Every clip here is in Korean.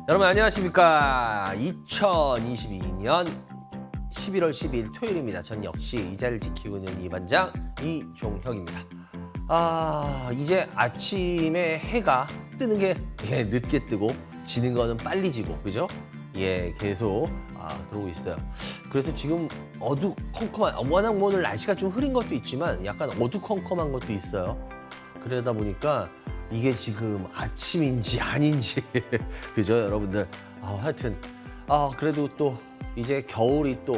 여러분 안녕하십니까. 2022년 11월 12일 토요일입니다. 전 역시 이 자리를 지키고 있는 이반장 이종혁입니다. 이제 아침에 해가 뜨는 게 늦게 뜨고 지는 거는 빨리 지고, 그죠? 계속 그러고 있어요. 그래서 지금 어두컴컴한, 워낙 뭐 오늘 날씨가 좀 흐린 것도 있지만 약간 어두컴컴한 것도 있어요. 그러다 보니까 이게 지금 아침인지 아닌지 그죠, 여러분들? 하여튼 그래도 또 이제 겨울이 또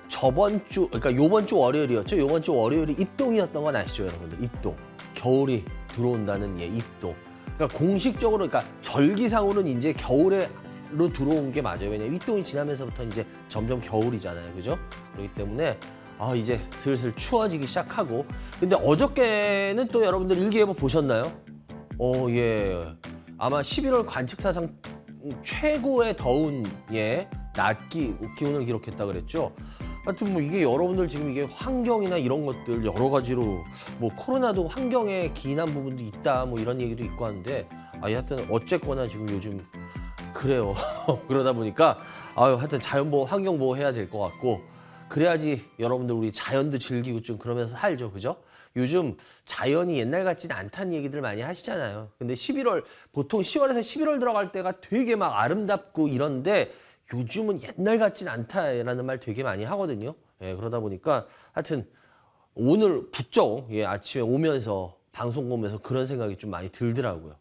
저번 주, 그러니까 요번 주 월요일이었죠. 요번 주 월요일이 입동이었던 건 아시죠, 여러분들? 입동. 겨울이 들어온다는 입동. 그러니까 공식적으로, 그러니까 절기상으로는 이제 겨울에로 들어온 게 맞아요. 왜냐면 입동이 지나면서부터 이제 점점 겨울이잖아요, 그죠? 그렇기 때문에 이제 슬슬 추워지기 시작하고. 근데 어저께는 또 여러분들 일기예보 보셨나요? 아마 11월 관측사상 최고의 더운 낮 기온을 기록했다 그랬죠. 하여튼 뭐 이게 여러분들 지금 이게 환경이나 이런 것들 여러 가지로 뭐 코로나도 환경에 기인한 부분도 있다 뭐 이런 얘기도 있고 하는데 하여튼 어쨌거나 지금 요즘 그래요. 그러다 보니까 하여튼 자연보호, 환경보호 해야 될 것 같고, 그래야지 여러분들 우리 자연도 즐기고 좀 그러면서 살죠, 그죠? 요즘 자연이 옛날 같지는 않다는 얘기들 많이 하시잖아요. 근데 11월, 보통 10월에서 11월 들어갈 때가 되게 막 아름답고 이런데 요즘은 옛날 같지는 않다라는 말 되게 많이 하거든요. 그러다 보니까 하여튼 오늘 부쩍 아침에 오면서 방송 보면서 그런 생각이 좀 많이 들더라고요.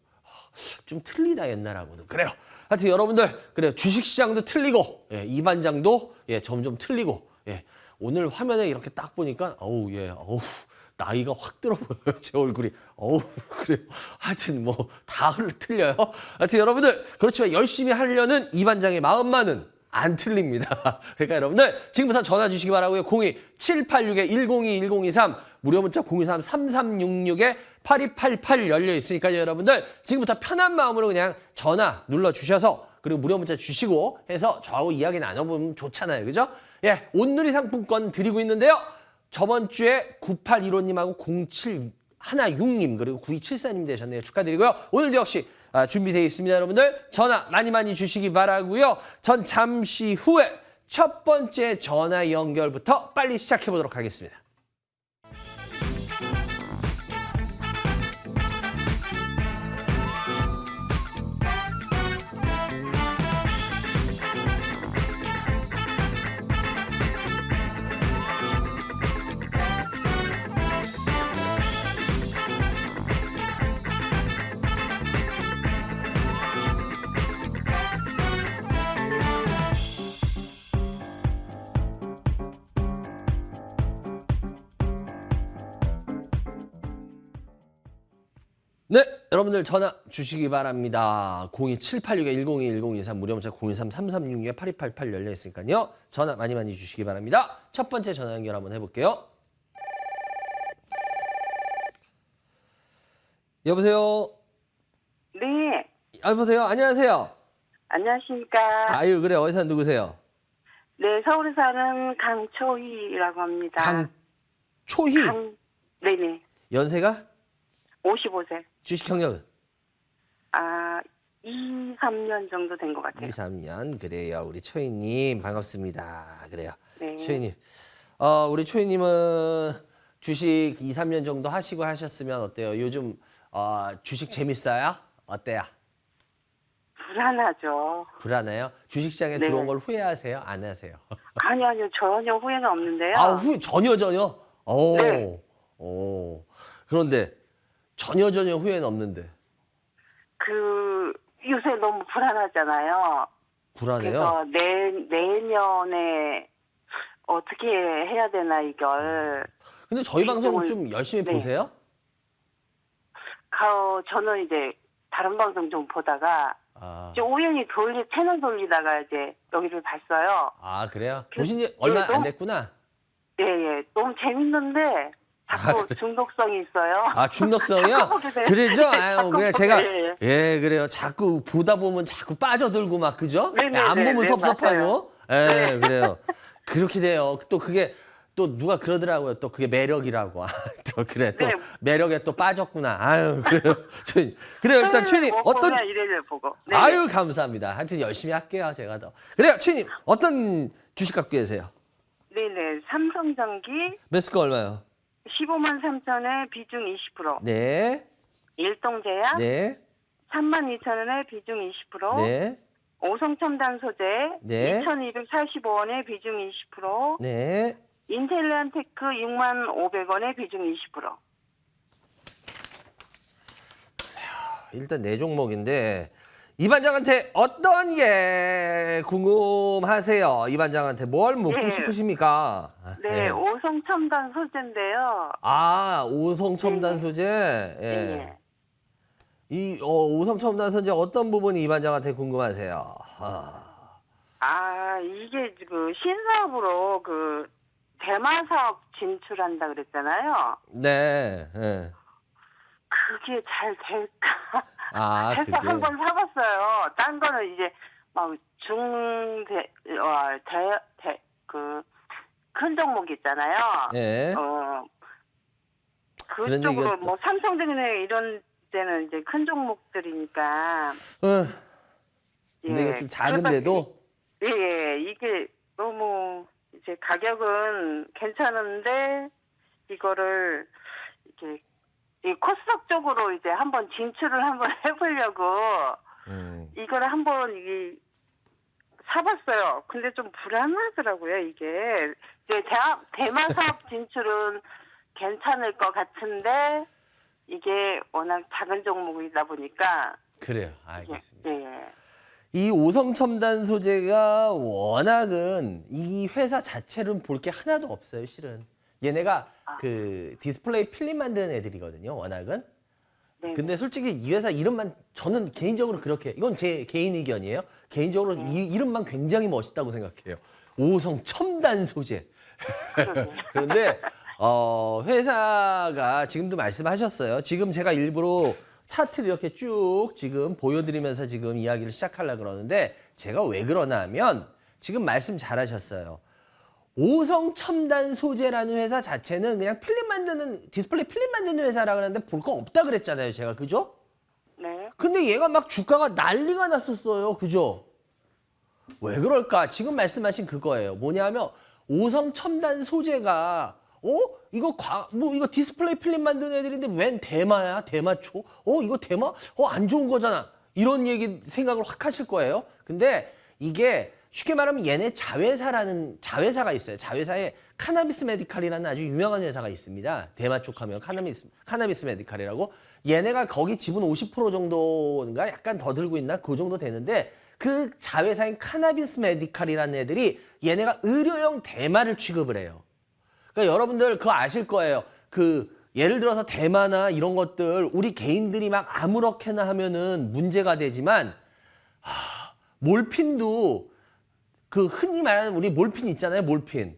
좀 틀리다 옛날하고는. 그래요. 하여튼 여러분들, 그래요. 주식시장도 틀리고 이반장도 점점 틀리고 오늘 화면에 이렇게 딱 보니까 나이가 확 들어 보여요, 제 얼굴이. 그래요. 하여튼 뭐 다 틀려요. 하여튼 여러분들, 그렇지만 열심히 하려는 이반장의 마음만은 안 틀립니다. 그러니까 여러분들 지금부터 전화 주시기 바라고요. 02-786-102-1023 무료 문자 023-3366-8288 열려 있으니까요. 여러분들 지금부터 편한 마음으로 그냥 전화 눌러 주셔서, 그리고 무료 문자 주시고 해서 저하고 이야기 나눠보면 좋잖아요, 그죠? 온누리 상품권 드리고 있는데요. 저번 주에 9815님하고 0716님 그리고 9274님 되셨네요. 축하드리고요. 오늘도 역시 준비되어 있습니다. 여러분들 전화 많이 주시기 바라고요. 전 잠시 후에 첫 번째 전화 연결부터 빨리 시작해 보도록 하겠습니다. 네, 여러분들 전화 주시기 바랍니다. 02786-102-1023 무료 문자 023-3366-8288 열려 있으니까요. 전화 많이 주시기 바랍니다. 첫 번째 전화 연결 한번 해볼게요. 여보세요? 네. 여보세요? 안녕하세요? 안녕하십니까. 아유, 그래. 어디서 누구세요? 네, 서울에 사는 강초희라고 합니다. 강초희? 네네. 연세가? 55세. 주식 경력은? 2, 3년 정도 된 것 같아요. 2, 3년. 그래요. 우리 초희님 반갑습니다. 그래요. 네. 초희님. 우리 초희님은 주식 2, 3년 정도 하시고 하셨으면 어때요? 요즘 주식 재밌어요? 어때요? 불안하죠. 불안해요? 주식시장에 네. 들어온 걸 후회하세요? 안 하세요? 아니요. 전혀 후회는 없는데요. 전혀? 네. 그런데 전혀 후회는 없는데. 요새 너무 불안하잖아요. 불안해요? 그래서 내년에 어떻게 해야 되나, 이걸. 근데 저희 방송 좀 네. 열심히 보세요? 저는 이제 다른 방송 좀 보다가 이제 우연히 채널 돌리다가 이제 여기를 봤어요. 그래요? 보신 지 얼마 안 됐구나? 네. 너무 재밌는데 자꾸 그래. 중독성이 있어요. 중독성이요? 그러죠? 그냥 제가, 네. 그래요. 자꾸 보다 보면 자꾸 빠져들고 막, 그죠? 네네네. 안 보면 네, 섭섭하고. 맞아요. 네. 그래요. 그렇게 돼요. 또 그게 또 누가 그러더라고요. 또 그게 매력이라고. 또 그래 또 네. 매력에 또 빠졌구나. 아유 그래요. 그래요 일단 최님 어떤 이래를 보고. 네. 아유 감사합니다. 하여튼 열심히 할게요 제가 더. 그래요 최님 어떤 주식 갖고 계세요? 네네. 삼성전기 매수가 얼마요? 15만 3천에 비중 20%. 네. 일동제약 네. 3만 2천 원에 비중 20%. 네. 오성첨단 소재 네. 2,245원에 비중 20%. 네. 인텔리안테크 6만 500원에 비중 20%. 일단 네 종목인데 이 반장한테 어떤 게 궁금하세요? 이 반장한테 뭘 묻고 네. 싶으십니까? 네, 오성첨단 소재인데요. 아, 오성첨단 네. 소재. 예. 네. 이 오성첨단 소재 어떤 부분이 이 반장한테 궁금하세요? 이게 그 신사업으로 그 대마 사업 진출한다 그랬잖아요. 네. 예. 그게 잘 될까? 아, 해서 그게. 한번 사봤어요. 딴 거는 이제 막 중대 그 큰 종목 있잖아요. 예. 그쪽으로 이게 또- 뭐 삼성전기나 이런 데는 이제 큰 종목들이니까. 근데 이게 좀 작은데도 예, 이게 너무 이제 가격은 괜찮은데 이거를 이렇게 이 코스닥 쪽으로 이제 한번 진출을 한번 해보려고 이거를 한번 사봤어요. 근데 좀 불안하더라고요, 이게. 이제 대마 사업 진출은 괜찮을 것 같은데 이게 워낙 작은 종목이다 보니까. 그래요. 알겠습니다. 예. 이 오성첨단 소재가 워낙은 이 회사 자체는 볼 게 하나도 없어요, 실은. 얘네가 그 디스플레이 필름 만드는 애들이거든요, 워낙은. 네. 근데 솔직히 이 회사 이름만 저는 개인적으로 그렇게 이건 제 개인 의견이에요. 개인적으로 이 이름만 굉장히 멋있다고 생각해요. 오성첨단 소재. 그런데 회사가 지금도 말씀하셨어요. 지금 제가 일부러 차트를 이렇게 쭉 지금 보여드리면서 지금 이야기를 시작하려고 그러는데 제가 왜 그러나 하면 지금 말씀 잘하셨어요. 오성첨단 소재라는 회사 자체는 그냥 필름 만드는 디스플레이 필름 만드는 회사라 그러는데 볼 거 없다 그랬잖아요, 제가. 그죠? 네. 근데 얘가 막 주가가 난리가 났었어요. 그죠? 왜 그럴까? 지금 말씀하신 그거예요. 뭐냐면 오성첨단 소재가 이거 디스플레이 필름 만드는 애들인데 웬 대마야? 대마초? 이거 대마? 안 좋은 거잖아. 이런 생각을 확 하실 거예요. 근데 이게 쉽게 말하면 얘네 자회사가 있어요. 자회사에 카나비스 메디칼이라는 아주 유명한 회사가 있습니다. 대마 쪽 하면 카나비스 메디칼이라고. 얘네가 거기 지분 50% 정도인가 약간 더 들고 있나? 그 정도 되는데 그 자회사인 카나비스 메디칼이라는 애들이 얘네가 의료용 대마를 취급을 해요. 그러니까 여러분들 그거 아실 거예요. 예를 들어서 대마나 이런 것들 우리 개인들이 막 아무렇게나 하면은 문제가 되지만 몰핀도 흔히 말하는 우리 몰핀 있잖아요, 몰핀.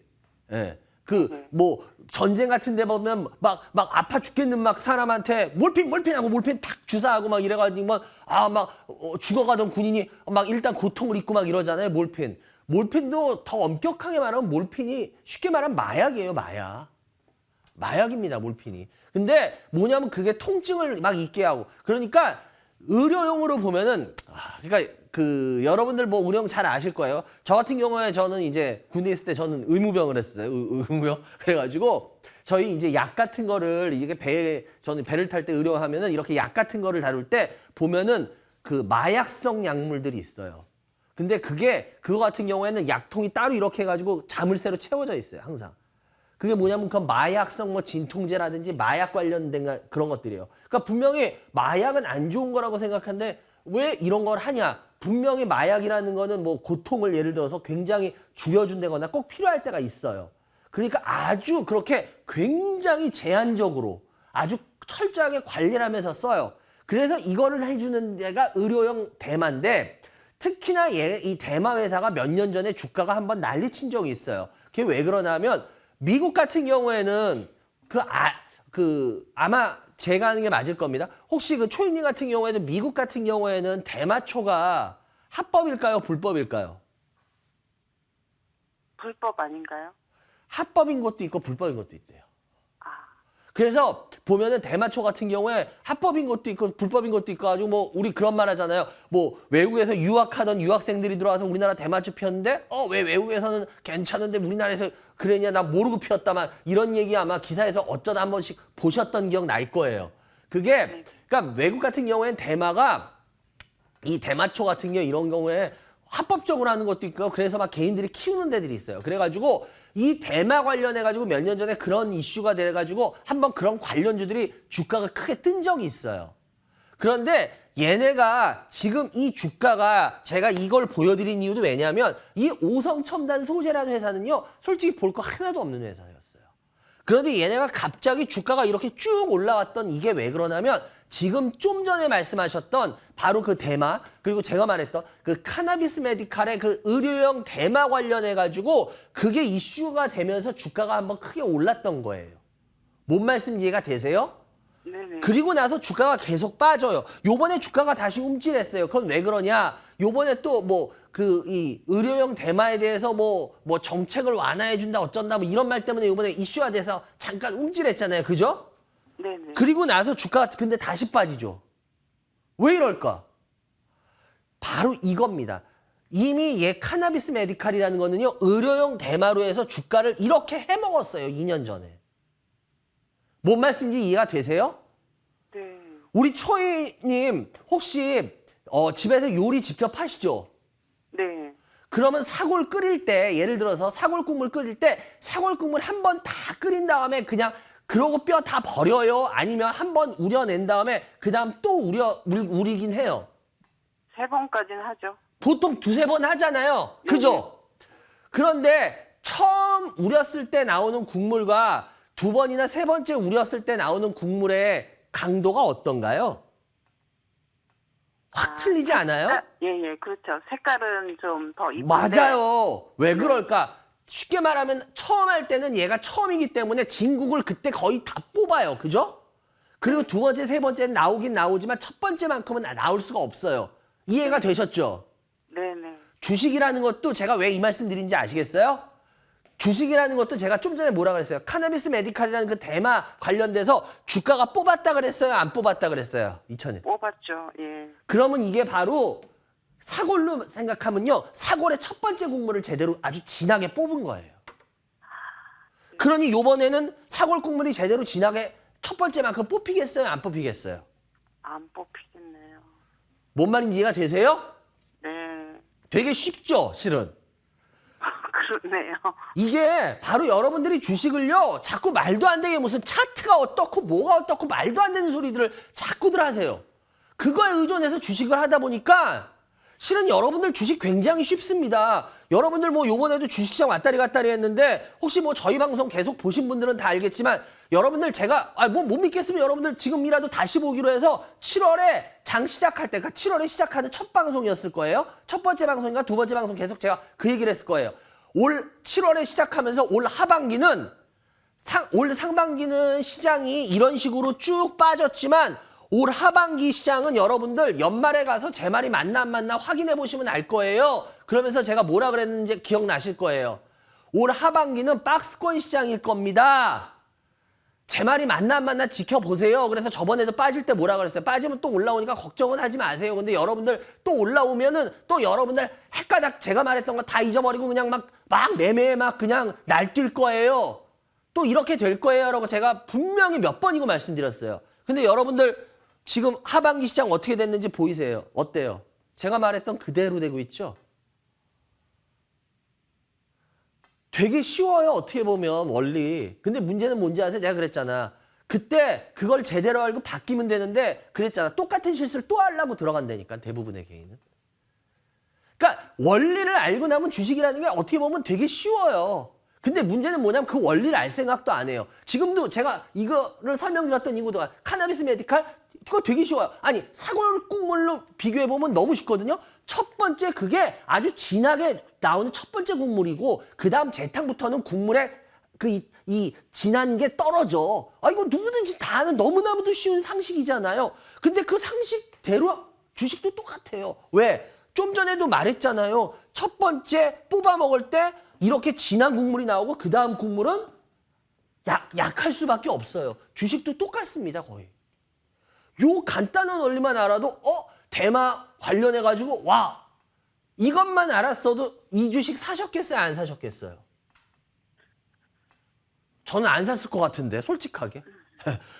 예. 뭐 전쟁 같은 데 보면 막 아파 죽겠는 막 사람한테 몰핀 하고 몰핀 탁 주사하고 막 이래가지고 죽어가던 군인이 막 일단 고통을 입고 막 이러잖아요, 몰핀. 몰핀도 더 엄격하게 말하면 몰핀이 쉽게 말하면 마약이에요, 마약. 마약입니다, 몰핀이. 근데 뭐냐면 그게 통증을 막 있게 하고. 그러니까 의료용으로 보면은 그러니까 여러분들 뭐 의료용 잘 아실 거예요. 저 같은 경우에 저는 이제 군대 있을 때 저는 의무병을 했어요. 의무병. 그래가지고 저희 이제 약 같은 거를 저는 배를 탈 때 의료하면은 이렇게 약 같은 거를 다룰 때 보면은 마약성 약물들이 있어요. 근데 그거 같은 경우에는 약통이 따로 이렇게 해가지고 자물쇠로 채워져 있어요, 항상. 그게 뭐냐면 마약성 뭐 진통제라든지 마약 관련된 그런 것들이에요. 그러니까 분명히 마약은 안 좋은 거라고 생각하는데 왜 이런 걸 하냐? 분명히 마약이라는 거는 뭐 고통을 예를 들어서 굉장히 줄여준다거나 꼭 필요할 때가 있어요. 그러니까 아주 그렇게 굉장히 제한적으로 아주 철저하게 관리를 하면서 써요. 그래서 이거를 해주는 데가 의료용 대마인데 특히나 이 대마 회사가 몇 년 전에 주가가 한번 난리친 적이 있어요. 그게 왜 그러냐면 미국 같은 경우에는 아마 제가 하는 게 맞을 겁니다. 혹시 초이님 같은 경우에도 미국 같은 경우에는 대마초가 합법일까요? 불법일까요? 불법 아닌가요? 합법인 것도 있고 불법인 것도 있대요. 아, 그래서 보면은 대마초 같은 경우에 합법인 것도 있고 불법인 것도 있고 가지고 뭐 우리 그런 말 하잖아요. 뭐 외국에서 유학하던 유학생들이 들어와서 우리나라 대마초 피웠는데 왜 외국에서는 괜찮은데 우리나라에서 그러냐 나 모르고 피웠다만 이런 얘기 아마 기사에서 어쩌다 한 번씩 보셨던 기억 날 거예요. 그게 그러니까 외국 같은 경우에는 대마가 이 대마초 같은 경우 이런 경우에 합법적으로 하는 것도 있고 그래서 막 개인들이 키우는 데들이 있어요. 그래가지고 이 대마 관련해가지고 몇 년 전에 그런 이슈가 돼가지고 한번 그런 관련주들이 주가가 크게 뜬 적이 있어요. 그런데 얘네가 지금 이 주가가 제가 이걸 보여드린 이유도 왜냐하면 이 오성첨단 소재라는 회사는요. 솔직히 볼 거 하나도 없는 회사였어요. 그런데 얘네가 갑자기 주가가 이렇게 쭉 올라왔던 이게 왜 그러냐면 지금 좀 전에 말씀하셨던 바로 그 대마 그리고 제가 말했던 그 카나비스 메디칼의 그 의료용 대마 관련해가지고 그게 이슈가 되면서 주가가 한번 크게 올랐던 거예요. 뭔 말씀 이해가 되세요? 네네. 그리고 나서 주가가 계속 빠져요. 요번에 주가가 다시 움찔했어요. 그건 왜 그러냐? 요번에 또 뭐 그 이 의료용 대마에 대해서 뭐 정책을 완화해 준다 어쩐다 뭐 이런 말 때문에 요번에 이슈화 돼서 잠깐 움찔했잖아요. 그죠? 네네. 그리고 나서 주가가 근데 다시 빠지죠. 왜 이럴까? 바로 이겁니다. 이미 얘 카나비스 메디칼이라는 거는요. 의료용 대마로 해서 주가를 이렇게 해먹었어요. 2년 전에. 뭔 말씀인지 이해가 되세요? 네. 우리 초이님 혹시 집에서 요리 직접 하시죠? 네. 그러면 사골 끓일 때 예를 들어서 사골 국물 끓일 때 사골 국물 한 번 다 끓인 다음에 그냥 그러고 뼈 다 버려요? 아니면 한 번 우려낸 다음에 그 다음 또 우리긴 해요? 3번까지는 하죠. 보통 2-3번 하잖아요. 그죠? 그런데 처음 우렸을 때 나오는 국물과 2번이나 3번째 우렸을 때 나오는 국물의 강도가 어떤가요? 확 틀리지 않아요? 예, 그렇죠. 색깔은 좀 더 이쁜데. 맞아요. 왜 그럴까? 쉽게 말하면 처음 할 때는 얘가 처음이기 때문에 진국을 그때 거의 다 뽑아요. 그죠? 그리고 2번째, 3번째는 나오긴 나오지만 첫 번째만큼은 나올 수가 없어요. 이해가 되셨죠? 네네. 주식이라는 것도 제가 왜 이 말씀 드린지 아시겠어요? 주식이라는 것도 제가 좀 전에 뭐라 그랬어요? 카나비스 메디칼이라는 그 대마 관련돼서 주가가 뽑았다 그랬어요? 안 뽑았다 그랬어요? 2000년. 뽑았죠. 예. 그러면 이게 바로 사골로 생각하면요. 사골의 첫 번째 국물을 제대로 아주 진하게 뽑은 거예요. 그러니 요번에는 사골 국물이 제대로 진하게 첫 번째만큼 뽑히겠어요? 안 뽑히겠어요? 안 뽑히겠네요. 뭔 말인지 이해가 되세요? 네. 되게 쉽죠, 실은. 그렇네요. 이게 바로 여러분들이 주식을요. 자꾸 말도 안 되게 무슨 차트가 어떻고 뭐가 어떻고 말도 안 되는 소리들을 자꾸들 하세요. 그거에 의존해서 주식을 하다 보니까 실은 여러분들 주식 굉장히 쉽습니다. 여러분들 뭐 요번에도 주식시장 왔다리 갔다리 했는데 혹시 뭐 저희 방송 계속 보신 분들은 다 알겠지만 여러분들 제가 뭐 못 믿겠으면 여러분들 지금이라도 다시 보기로 해서 7월에 장 시작할 때, 그러니까 7월에 시작하는 첫 방송이었을 거예요. 첫 번째 방송인가 2번째 방송 계속 제가 그 얘기를 했을 거예요. 올 7월에 시작하면서 올 하반기는 올 상반기는 시장이 이런 식으로 쭉 빠졌지만 올 하반기 시장은 여러분들 연말에 가서 제 말이 맞나 안 맞나 확인해 보시면 알 거예요. 그러면서 제가 뭐라 그랬는지 기억나실 거예요. 올 하반기는 박스권 시장일 겁니다. 제 말이 맞나 안 맞나 지켜보세요. 그래서 저번에도 빠질 때 뭐라 그랬어요? 빠지면 또 올라오니까 걱정은 하지 마세요. 근데 여러분들 또 올라오면은 또 여러분들 헷가닥 제가 말했던 거 다 잊어버리고 그냥 막 매매에 막 그냥 날뛸 거예요. 또 이렇게 될 거예요. 라고 제가 분명히 몇 번이고 말씀드렸어요. 근데 여러분들 지금 하반기 시장 어떻게 됐는지 보이세요? 어때요? 제가 말했던 그대로 되고 있죠? 되게 쉬워요. 어떻게 보면 원리. 근데 문제는 뭔지 아세요? 내가 그랬잖아. 그때 그걸 제대로 알고 바뀌면 되는데 그랬잖아. 똑같은 실수를 또 하려고 들어간다니까. 대부분의 개인은. 그러니까 원리를 알고 나면 주식이라는 게 어떻게 보면 되게 쉬워요. 근데 문제는 뭐냐면 그 원리를 알 생각도 안 해요. 지금도 제가 이거를 설명드렸던 이유도 카나비스 메디칼 이거 되게 쉬워요. 아니 사골 국물로 비교해보면 너무 쉽거든요. 첫 번째 그게 아주 진하게 나오는 첫 번째 국물이고 그 다음 재탕부터는 국물에 이 진한 게 떨어져. 이거 누구든지 다 아는 너무나도 쉬운 상식이잖아요. 근데 그 상식대로 주식도 똑같아요. 왜? 좀 전에도 말했잖아요. 첫 번째 뽑아 먹을 때 이렇게 진한 국물이 나오고 그 다음 국물은 약할 수밖에 없어요. 주식도 똑같습니다, 거의. 요 간단한 원리만 알아도 대마 관련해가지고 와 이것만 알았어도 이 주식 사셨겠어요, 안 사셨겠어요? 저는 안 샀을 것 같은데, 솔직하게.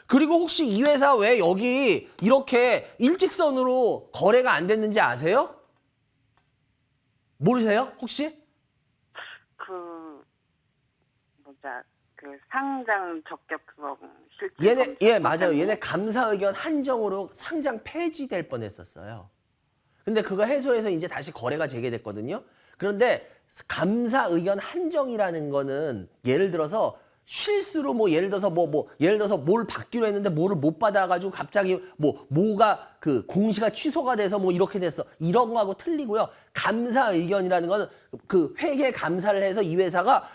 그리고 혹시 이 회사 왜 여기 이렇게 일직선으로 거래가 안 됐는지 아세요? 모르세요? 혹시? 그 상장 적격 그거 실질 얘네 맞아요. 얘네 감사 의견 한정으로 상장 폐지될 뻔했었어요. 근데 그거 해소해서 이제 다시 거래가 재개됐거든요. 그런데 감사 의견 한정이라는 거는 예를 들어서 실수로 예를 들어서 뭘 받기로 했는데 뭐를 못 받아가지고 갑자기 뭐가 그 공시가 취소가 돼서 이렇게 됐어. 이런 거하고 틀리고요. 감사 의견이라는 거는 그 회계 감사를 해서 이 회사가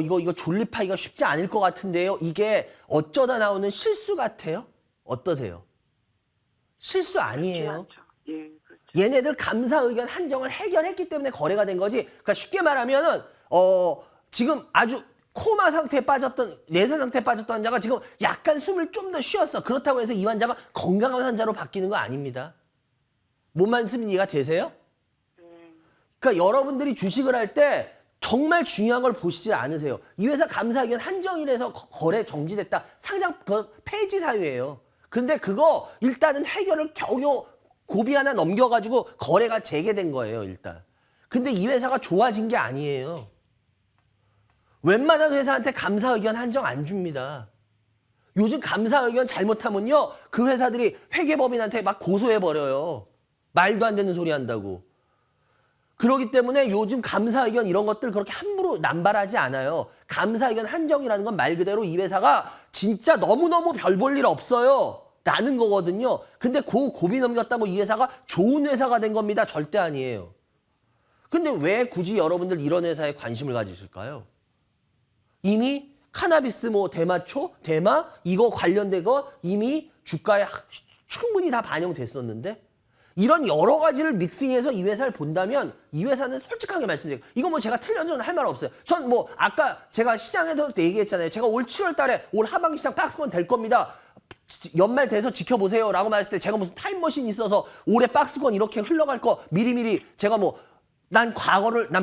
이거 존립하기가 쉽지 않을 것 같은데요. 이게 어쩌다 나오는 실수 같아요? 어떠세요? 실수 아니에요. 예, 그렇죠. 얘네들 감사 의견 한정을 해결했기 때문에 거래가 된 거지. 그러니까 쉽게 말하면은 지금 아주 코마 상태에 빠졌던, 내사 상태에 빠졌던 환자가 지금 약간 숨을 좀 더 쉬었어. 그렇다고 해서 이 환자가 건강한 환자로 바뀌는 거 아닙니다. 뭔 말씀인지 이해가 되세요? 그러니까 여러분들이 주식을 할 때 정말 중요한 걸 보시지 않으세요. 이 회사 감사 의견 한정이라서 거래 정지됐다. 상장 폐지 사유예요. 근데 그거 일단은 해결을 겨우 고비 하나 넘겨가지고 거래가 재개된 거예요, 일단. 근데 이 회사가 좋아진 게 아니에요. 웬만한 회사한테 감사 의견 한정 안 줍니다. 요즘 감사 의견 잘못하면요, 그 회사들이 회계법인한테 막 고소해버려요. 말도 안 되는 소리 한다고. 그렇기 때문에 요즘 감사 의견 이런 것들 그렇게 함부로 남발하지 않아요. 감사 의견 한정이라는 건 말 그대로 이 회사가 진짜 너무너무 별 볼 일 없어요. 라는 거거든요. 근데 고비 넘겼다고 이 회사가 좋은 회사가 된 겁니다. 절대 아니에요. 근데 왜 굳이 여러분들 이런 회사에 관심을 가지실까요? 이미 카나비스 대마초, 대마 이거 관련된 거 이미 주가에 충분히 다 반영됐었는데 이런 여러 가지를 믹싱해서 이 회사를 본다면 이 회사는 솔직하게 말씀드려요. 이거 제가 틀려줘는 할 말 없어요. 전 아까 제가 시장에서 얘기했잖아요. 제가 올 7월 달에 올 하반기 시장 박스권 될 겁니다. 연말 돼서 지켜보세요 라고 말했을 때 제가 무슨 타임머신이 있어서 올해 박스권 이렇게 흘러갈 거 미리미리 제가 난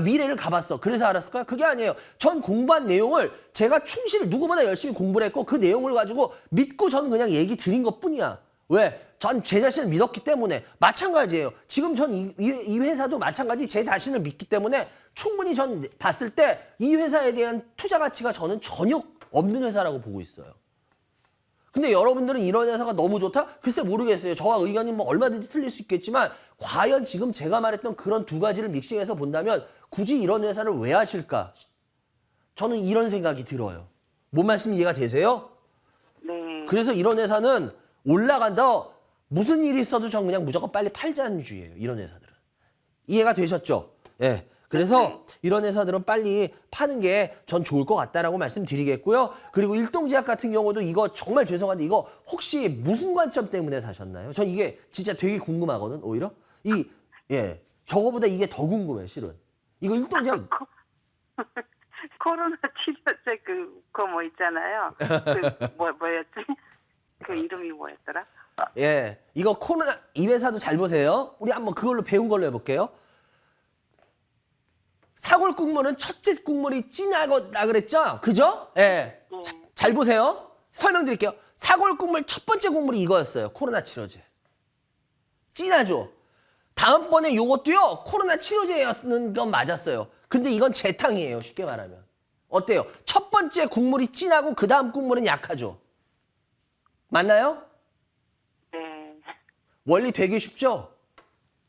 미래를 가봤어. 그래서 알았을까요? 그게 아니에요. 전 공부한 내용을 제가 누구보다 열심히 공부를 했고 그 내용을 가지고 믿고 저는 그냥 얘기 드린 것 뿐이야. 왜? 전 제 자신을 믿었기 때문에. 마찬가지예요. 지금 전 이 회사도 마찬가지 제 자신을 믿기 때문에 충분히 전 봤을 때 이 회사에 대한 투자 가치가 저는 전혀 없는 회사라고 보고 있어요. 근데 여러분들은 이런 회사가 너무 좋다? 글쎄 모르겠어요. 저와 의견이 얼마든지 틀릴 수 있겠지만 과연 지금 제가 말했던 그런 두 가지를 믹싱해서 본다면 굳이 이런 회사를 왜 하실까? 저는 이런 생각이 들어요. 뭔 말씀 이해가 되세요? 네. 그래서 이런 회사는 올라간다. 무슨 일이 있어도 전 그냥 무조건 빨리 팔자는 주의예요. 이런 회사들은. 이해가 되셨죠? 예. 그래서 이런 회사들은 빨리 파는 게 전 좋을 것 같다라고 말씀드리겠고요. 그리고 일동제약 같은 경우도 이거 정말 죄송한데 이거 혹시 무슨 관점 때문에 사셨나요? 전 이게 진짜 되게 궁금하거든, 오히려. 저거보다 이게 더 궁금해, 실은. 이거 일동제약. 코로나 치료제 그거 있잖아요. 뭐였지? 그 이름이 뭐였더라? 예. 이거 코로나, 이 회사도 잘 보세요. 우리 한번 그걸로 배운 걸로 해볼게요. 사골 국물은 첫째 국물이 진하다 그랬죠? 그죠? 예. 잘 보세요. 설명드릴게요. 사골 국물 첫 번째 국물이 이거였어요. 코로나 치료제. 진하죠? 다음번에 요것도요. 코로나 치료제였는 건 맞았어요. 근데 이건 재탕이에요. 쉽게 말하면. 어때요? 첫 번째 국물이 진하고 그 다음 국물은 약하죠? 맞나요? 네. 원리 되게 쉽죠?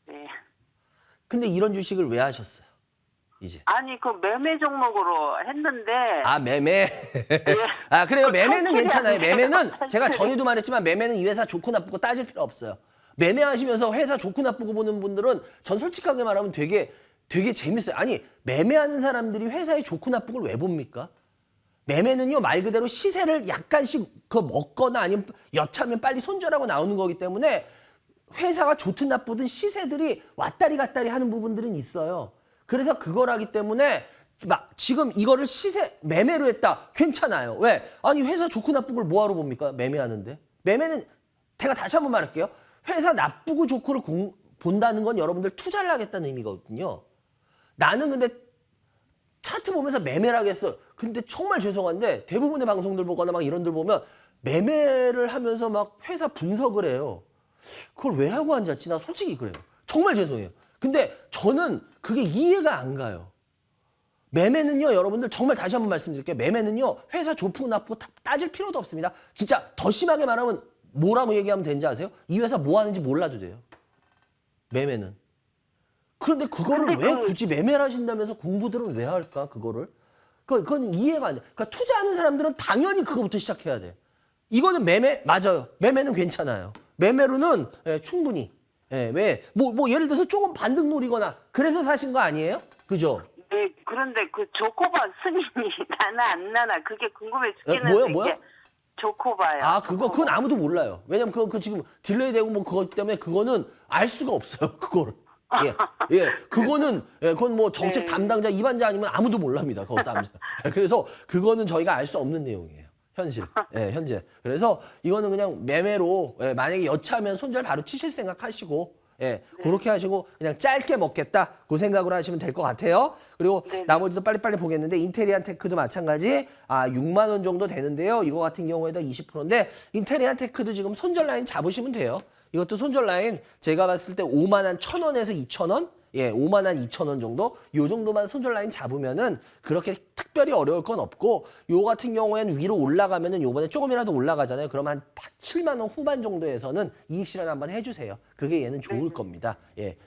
네. 근데 이런 주식을 왜 하셨어요? 이제. 아니 그 매매 종목으로 했는데. 아, 매매. 예. 아, 그래요. 매매는 탈출이 괜찮아요. 안 돼요. 매매는 제가 탈출이. 전에도 말했지만 매매는 이 회사 좋고 나쁘고 따질 필요 없어요. 매매하시면서 회사 좋고 나쁘고 보는 분들은 전 솔직하게 말하면 되게 재밌어요. 아니, 매매하는 사람들이 회사의 좋고 나쁘고를 왜 봅니까? 매매는요, 말 그대로 시세를 약간씩 먹거나 아니면 여차하면 빨리 손절하고 나오는 거기 때문에 회사가 좋든 나쁘든 시세들이 왔다리 갔다리 하는 부분들은 있어요. 그래서 그걸 하기 때문에 막 지금 이거를 시세 매매로 했다. 괜찮아요. 왜? 아니 회사 좋고 나쁘고를 뭐하러 봅니까? 매매하는데. 매매는 제가 다시 한번 말할게요. 회사 나쁘고 좋고를 본다는 건 여러분들 투자를 하겠다는 의미거든요. 나는 근데 차트 보면서 매매를 하겠어. 근데 정말 죄송한데 대부분의 방송들 보거나 막 이런 들 보면 매매를 하면서 막 회사 분석을 해요. 그걸 왜 하고 앉았지? 나 솔직히 그래요. 정말 죄송해요. 근데 저는 그게 이해가 안 가요. 매매는요, 여러분들 정말 다시 한번 말씀드릴게요. 매매는요, 회사 좋고 나쁘고 따질 필요도 없습니다. 진짜 더 심하게 말하면 뭐라고 얘기하면 되는지 아세요? 이 회사 뭐 하는지 몰라도 돼요. 매매는. 그런데 그거를 왜 굳이 매매를 하신다면서 공부들은 왜 할까, 그거를? 그건 이해가 안 돼. 그러니까 투자하는 사람들은 당연히 그거부터 시작해야 돼. 이거는 매매, 맞아요. 매매는 괜찮아요. 매매로는 충분히. 왜? 뭐 예를 들어서 조금 반등 노리거나 그래서 사신 거 아니에요? 그죠? 네, 그런데 그 조코바 스님이 나나 안 나나 그게 궁금해 죽겠는데. 뭐야? 이게 조코바요. 아, 그건 아무도 몰라요. 왜냐면 그 지금 딜레이 되고 뭐 그것 때문에 그거는 알 수가 없어요. 그거를. 그건 뭐 정책 네. 담당자, 입안자 아니면 아무도 몰랍니다. 그거 담당. 그래서 그거는 저희가 알 수 없는 내용이에요. 현재. 그래서 이거는 그냥 매매로, 만약에 여차하면 손절 바로 치실 생각하시고, 그렇게 하시고 그냥 짧게 먹겠다 그 생각으로 하시면 될 것 같아요. 그리고 네네. 나머지도 빨리빨리 보겠는데 인테리안 테크도 마찬가지 6만 원 정도 되는데요. 이거 같은 경우에도 20%인데 인테리안 테크도 지금 손절 라인 잡으시면 돼요. 이것도 손절 라인 제가 봤을 때 5만 한 1,000원에서 2,000원? 5만 한 2,000원 정도? 요 정도만 손절 라인 잡으면은 그렇게 특별히 어려울 건 없고 요 같은 경우에는 위로 올라가면은 요번에 조금이라도 올라가잖아요. 그럼 한 7만 원 후반 정도에서는 이익 실현 한번 해주세요. 그게 얘는 좋을 겁니다.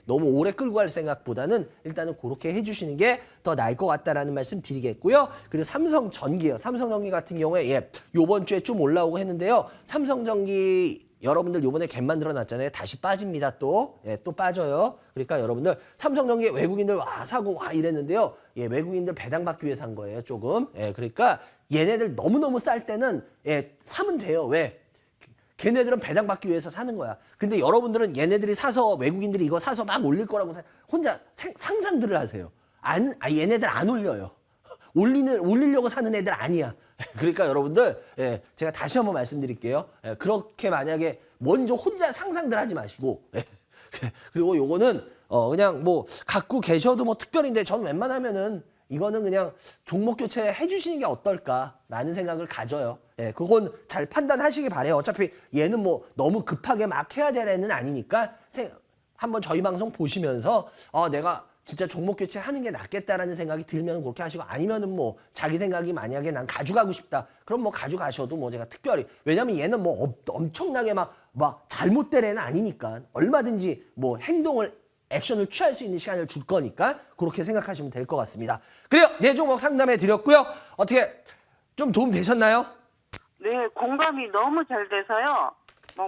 너무 오래 끌고 갈 생각보다는 일단은 그렇게 해주시는 게 더 나을 것 같다라는 말씀 드리겠고요. 그리고 삼성전기요. 삼성전기 같은 경우에 요번 주에 좀 올라오고 했는데요. 삼성전기 여러분들 요번에 갭 만들어놨잖아요. 다시 빠집니다. 또 빠져요. 그러니까 여러분들 삼성전기 외국인들 와 사고 와 이랬는데요. 외국인들 배당받기 위해서 산 거예요. 조금. 그러니까 얘네들 너무너무 쌀 때는 사면 돼요. 왜? 걔네들은 배당받기 위해서 사는 거야. 근데 여러분들은 얘네들이 사서 외국인들이 이거 사서 막 올릴 거라고 혼자 상상들을 하세요. 얘네들 안 올려요. 올리려고 사는 애들 아니야. 그러니까 여러분들 제가 다시 한번 말씀드릴게요. 그렇게 만약에 먼저 혼자 상상들 하지 마시고 그리고 요거는 그냥 뭐 갖고 계셔도 뭐 특별인데 저는 웬만하면은 이거는 그냥 종목 교체 해주시는 게 어떨까라는 생각을 가져요. 그건 잘 판단하시기 바래요. 어차피 얘는 뭐 너무 급하게 막 해야 될 애는 아니니까 한번 저희 방송 보시면서 내가 진짜 종목 교체하는 게 낫겠다라는 생각이 들면 그렇게 하시고 아니면은 뭐 자기 생각이 만약에 난 가져가고 싶다. 그럼 뭐 가져가셔도 뭐 제가 특별히 왜냐면 얘는 뭐 엄청나게 막 잘못된 애는 아니니까 얼마든지 뭐 액션을 취할 수 있는 시간을 줄 거니까 그렇게 생각하시면 될 것 같습니다. 그래요. 네 종목 상담해 드렸고요. 어떻게 좀 도움 되셨나요? 네, 공감이 너무 잘 돼서요.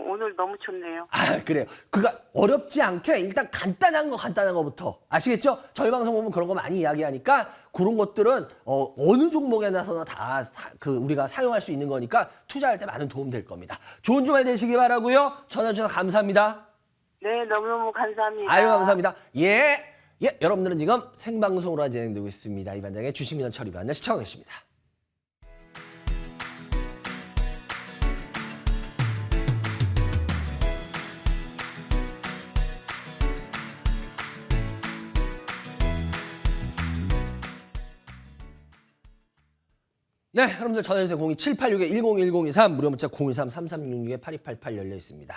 오늘 너무 좋네요. 그래요. 어렵지 않게 일단 간단한 거부터 아시겠죠? 저희 방송 보면 그런 거 많이 이야기하니까 그런 것들은 어느 종목에 나서나 다 우리가 사용할 수 있는 거니까 투자할 때 많은 도움 될 겁니다. 좋은 주말 되시기 바라고요. 전화 주셔서 감사합니다. 네, 너무너무 감사합니다. 아유, 감사합니다. 여러분들은 지금 생방송으로 진행되고 있습니다. 이 반장의 주식민원 처리 반장 시청하고 계십니다. 네, 여러분들 전화주세요. 02786-101023 무료 문자 013-3366-8288 열려 있습니다.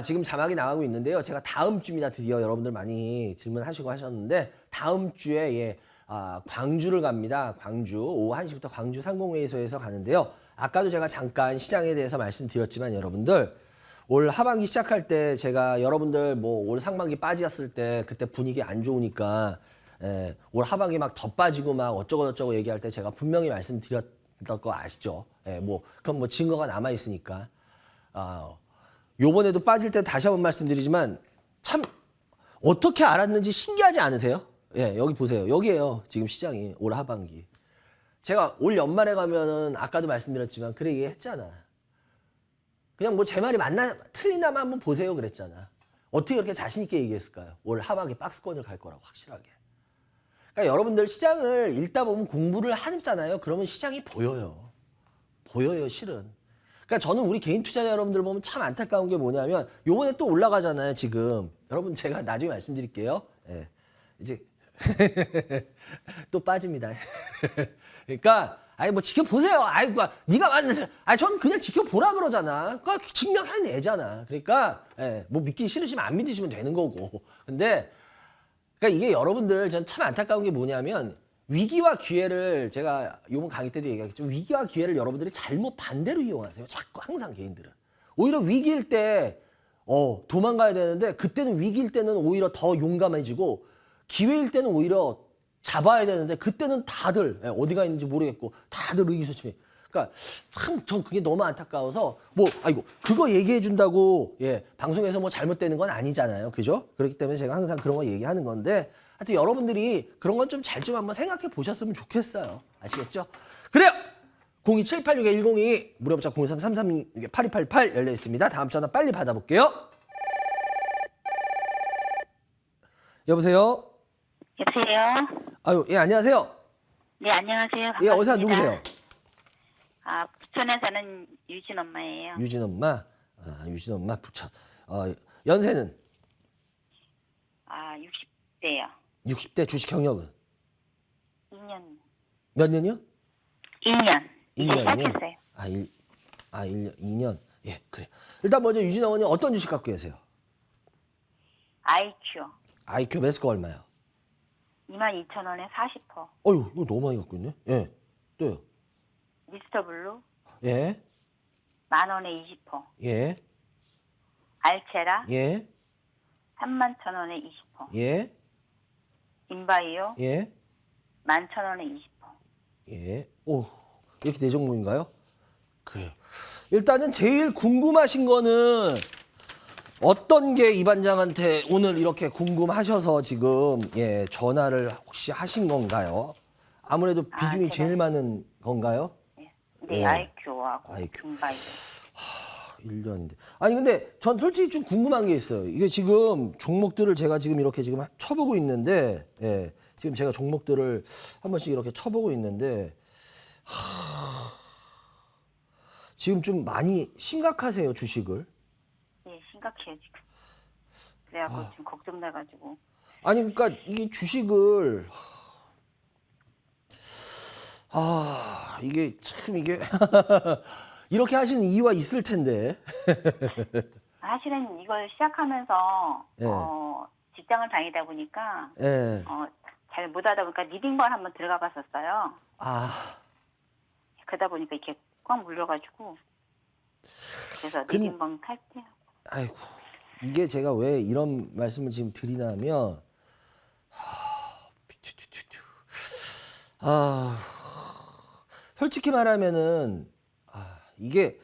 지금 자막이 나가고 있는데요. 제가 다음 주입니다. 드디어 여러분들 많이 질문하시고 하셨는데 다음 주에 광주를 갑니다. 광주 오후 1시부터 광주 상공회의소에서 가는데요. 아까도 제가 잠깐 시장에 대해서 말씀드렸지만 여러분들 올 하반기 시작할 때 제가 여러분들 뭐 올 상반기 빠졌을 때 그때 분위기 안 좋으니까 올 하반기 막 더 빠지고 막 어쩌고 얘기할 때 제가 분명히 말씀드렸던 거 아시죠? 그건 뭐 증거가 남아 있으니까. 요번에도 빠질 때 다시 한번 말씀드리지만 참 어떻게 알았는지 신기하지 않으세요? 여기 보세요. 여기에요. 지금 시장이 올 하반기. 제가 올 연말에 가면은 아까도 말씀드렸지만 그래 얘기했잖아. 그냥 뭐 제 말이 틀리나만 한번 보세요 그랬잖아. 어떻게 그렇게 자신 있게 얘기했을까요? 올 하반기 박스권을 갈 거라고 확실하게. 그러니까 여러분들 시장을 읽다 보면 공부를 하잖아요. 그러면 시장이 보여요. 보여요, 실은. 그러니까 저는 우리 개인 투자자 여러분들 보면 참 안타까운 게 뭐냐면 요번에 또 올라가잖아요, 지금. 여러분 제가 나중에 말씀드릴게요. 예. 이제 또 빠집니다. 그러니까 아니 뭐 지켜보세요. 아이고 네가 맞는. 아니 저는 그냥 지켜보라 그러잖아. 그러니까 증명해내잖아. 그러니까 예, 뭐 믿기 싫으시면 안 믿으시면 되는 거고. 근데 그러니까 이게 여러분들 전 참 안타까운 게 뭐냐면 위기와 기회를 제가 요번 강의 때도 얘기했죠. 위기와 기회를 여러분들이 잘못 반대로 이용하세요. 자꾸 항상 개인들은. 오히려 위기일 때 도망가야 되는데 그때는 위기일 때는 오히려 더 용감해지고 기회일 때는 오히려 잡아야 되는데 그때는 다들 어디가 있는지 모르겠고 다들 의기소침해. 그러니까 참 전 그게 너무 안타까워서 뭐 아이고 그거 얘기해 준다고 예 방송에서 뭐 잘못되는 건 아니잖아요, 그죠? 그렇기 때문에 제가 항상 그런 거 얘기하는 건데 하여튼 여러분들이 그런 건 좀 잘 좀 한번 생각해 보셨으면 좋겠어요, 아시겠죠? 그래요. 02786-1022 무료 문자 0333-8288 열려 있습니다. 다음 전화 빨리 받아볼게요. 여보세요. 여보세요. 아유 예 안녕하세요. 네, 안녕하세요. 반갑습니다. 예 어디서 누구세요? 아, 부천에 사는 유진 엄마예요. 유진 엄마. 아, 유진 엄마 부천. 연세는 아, 60대요. 60대 주식 경력은 2년. 몇 년이요? 2년. 이제 1년이요? 시작했어요. 1년, 2년. 예, 그래. 일단 먼저 유진 어머니 어떤 주식 갖고 계세요? IQ. IQ 매수가 얼마요? 22,000원에 40%. 어휴, 이거 너무 많이 갖고 있네. 예. 또요? 미스터 블루 예. 10,000원에 20%. 예. 알체라 예. 31,000원에 20%. 예. 인바이오 예. 11,000원에 20%. 예. 오, 이렇게 네 종목인가요? 그래요. 일단은 제일 궁금하신 거는 어떤 게 이 반장한테 오늘 이렇게 궁금하셔서 지금 예 전화를 혹시 하신 건가요? 아무래도 비중이 제일 많은 건가요? 네, 예. IQ하고 IQ. 인바이오. 1년인데. 아니 근데 전 솔직히 좀 궁금한 게 있어요. 이게 지금 종목들을 제가 지금 이렇게 지금 쳐보고 있는데 예. 지금 제가 종목들을 한 번씩 이렇게 쳐보고 있는데 지금 좀 많이 심각하세요, 주식을? 네, 심각해요 지금. 그래갖고 지금 걱정돼가지고. 아니 그러니까 이 주식을 이게 참 이게 이렇게 하시는 이유가 있을 텐데. 사실은 이걸 시작하면서 예. 직장을 다니다 보니까 예. 잘 못하다 보니까 리딩반 한번 들어가 봤었어요. 아. 그러다 보니까 이렇게 꽉 물려가지고 그래서 리딩반 탈때. 아이고 이게 제가 왜 이런 말씀을 지금 드리냐면 솔직히 말하면은 이게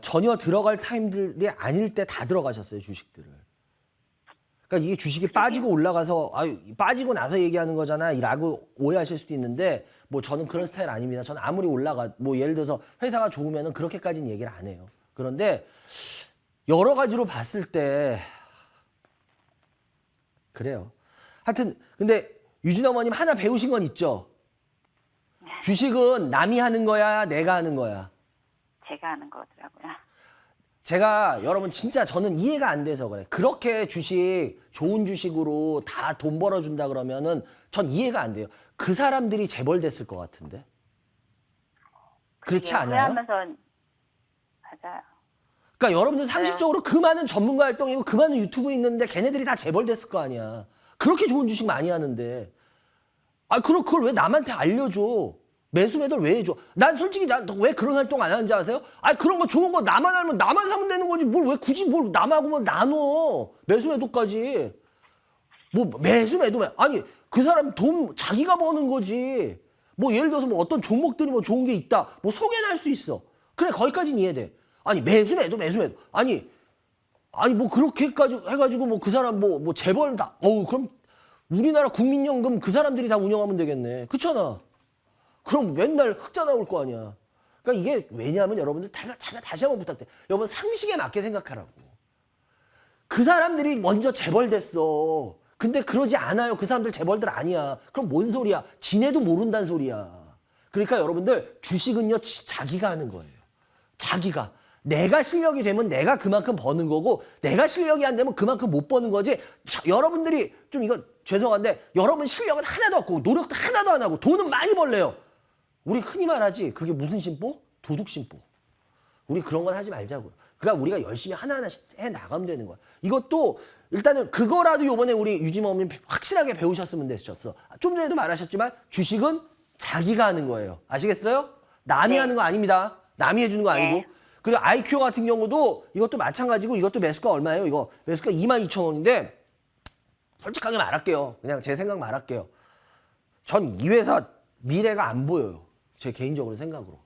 전혀 들어갈 타임들이 아닐 때 다 들어가셨어요, 주식들을. 그러니까 이게 주식이 빠지고 올라가서 빠지고 나서 얘기하는 거잖아라고 오해하실 수도 있는데 뭐 저는 그런 스타일 아닙니다. 저는 아무리 올라가 뭐 예를 들어서 회사가 좋으면은 그렇게까지는 얘기를 안 해요. 그런데 여러 가지로 봤을 때 그래요. 하여튼 근데 유진 어머님 하나 배우신 건 있죠? 주식은 남이 하는 거야, 내가 하는 거야? 제가 하는 거더라고요. 제가 여러분 진짜 저는 이해가 안 돼서 그래. 그렇게 주식 좋은 주식으로 다 돈 벌어준다 그러면은 전 이해가 안 돼요. 그 사람들이 재벌됐을 것 같은데. 그렇지 않아요? 하면서 맞아요. 그러니까 여러분들 상식적으로 그 많은 전문가 활동이고 그 많은 유튜브 있는데 걔네들이 다 재벌됐을 거 아니야. 그렇게 좋은 주식 많이 하는데. 그럼 그걸 왜 남한테 알려줘? 매수 매도를 왜 해줘? 난 솔직히 왜 그런 활동 안 하는지 아세요? 그런 거 좋은 거 나만 알면 나만 사면 되는 거지. 뭘 왜 굳이 뭘 남하고만 나눠? 매수 매도까지. 뭐 매수 매도 아니 그 사람 돈 자기가 버는 거지. 뭐 예를 들어서 뭐 어떤 종목들이 뭐 좋은 게 있다. 뭐 소개는 할 수 있어. 그래 거기까지는 이해돼. 아니 매수 매도 아니 뭐 그렇게까지 해가지고 뭐 그 사람 뭐 재벌 다 그럼 우리나라 국민연금 그 사람들이 다 운영하면 되겠네. 그렇잖아. 그럼 맨날 흑자 나올 거 아니야. 그러니까 이게 왜냐하면 여러분들 제가 다시 한번 부탁드려요. 여러분 상식에 맞게 생각하라고. 그 사람들이 먼저 재벌됐어. 근데 그러지 않아요. 그 사람들 재벌들 아니야. 그럼 뭔 소리야? 지네도 모른다는 소리야. 그러니까 여러분들 주식은요 자기가 하는 거예요. 자기가. 내가 실력이 되면 내가 그만큼 버는 거고 내가 실력이 안 되면 그만큼 못 버는 거지. 여러분들이 좀 이거 죄송한데 여러분 실력은 하나도 없고 노력도 하나도 안 하고 돈은 많이 벌래요. 우리 흔히 말하지 그게 무슨 심보? 도둑 심보. 우리 그런 건 하지 말자고요. 그러니까 우리가 열심히 하나하나씩 해나가면 되는 거야. 이것도 일단은 그거라도 요번에 우리 유진 어머님 확실하게 배우셨으면 됐었어. 좀 전에도 말하셨지만 주식은 자기가 하는 거예요. 아시겠어요? 남이 네. 하는 거 아닙니다. 남이 해주는 거 아니고. 네. 그리고 아이큐 같은 경우도 이것도 마찬가지고 이것도 매수가 얼마예요? 이거 매수가 22,000원인데 솔직하게 말할게요. 그냥 제 생각 말할게요. 전 이 회사 미래가 안 보여요. 제 개인적으로 생각으로.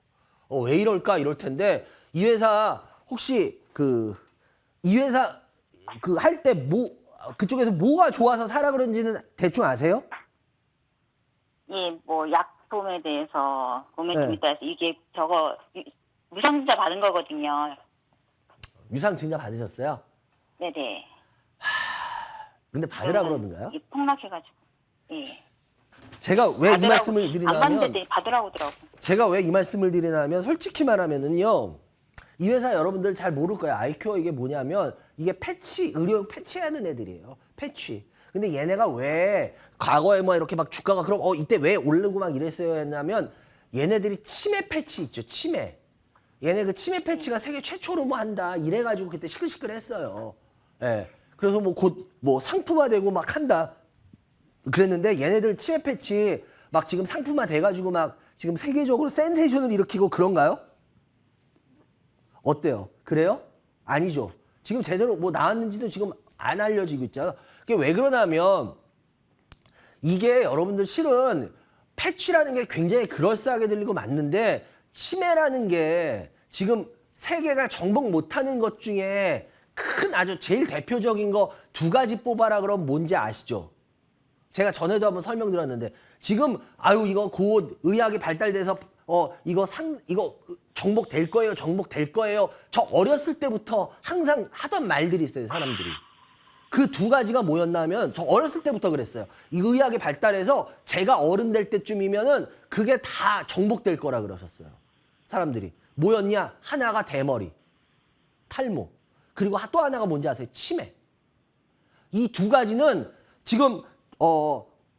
왜 이럴까 이럴 텐데 이 회사 혹시 이 회사 할 때 그쪽에서 뭐가 좋아서 사라 그런지는 대충 아세요? 예, 뭐 약품에 대해서 구매금에 네. 따라서 이게 저거 무상증자 받은 거거든요. 유상증자 받으셨어요? 네네. 근데 받으라 그러는가요? 이게 폭락해가지고. 예. 제가 왜 이 받으라고- 말씀을 안 드리냐면 받는데 받으라고 하더라고. 제가 왜 이 말씀을 드리냐면 솔직히 말하면은요. 이 회사 여러분들 잘 모를 거예요. 아이큐어 이게 뭐냐면 이게 의료용 패치하는 애들이에요. 패치. 근데 얘네가 왜 과거에 뭐 이렇게 막 주가가 그럼 이때 왜 오르고 막 이랬어요 했냐면 얘네들이 치매 패치 있죠. 치매. 얘네 그 치매 패치가 세계 최초로 뭐 한다. 이래가지고 그때 시끌시끌했어요. 예. 그래서 뭐 곧 뭐 상품화되고 막 한다. 그랬는데 얘네들 치매 패치 막 지금 상품화 돼가지고 막 지금 세계적으로 센세이션을 일으키고 그런가요? 어때요? 그래요? 아니죠. 지금 제대로 뭐 나왔는지도 지금 안 알려지고 있잖아. 그게 왜 그러냐면 이게 여러분들 실은 패치라는 게 굉장히 그럴싸하게 들리고 맞는데 치매라는 게 지금 세계가 정복 못하는 것 중에 큰 아주 제일 대표적인 거 두 가지 뽑아라 그러면 뭔지 아시죠? 제가 전에도 한번 설명드렸는데 지금 이거 곧 의학이 발달돼서 이거 정복될 거예요. 정복될 거예요. 저 어렸을 때부터 항상 하던 말들이 있어요. 사람들이. 그 두 가지가 뭐였냐면 저 어렸을 때부터 그랬어요. 이 의학이 발달해서 제가 어른 될 때쯤이면은 그게 다 정복될 거라 그러셨어요. 사람들이. 뭐였냐? 하나가 대머리, 탈모. 그리고 또 하나가 뭔지 아세요? 치매. 이 두 가지는 지금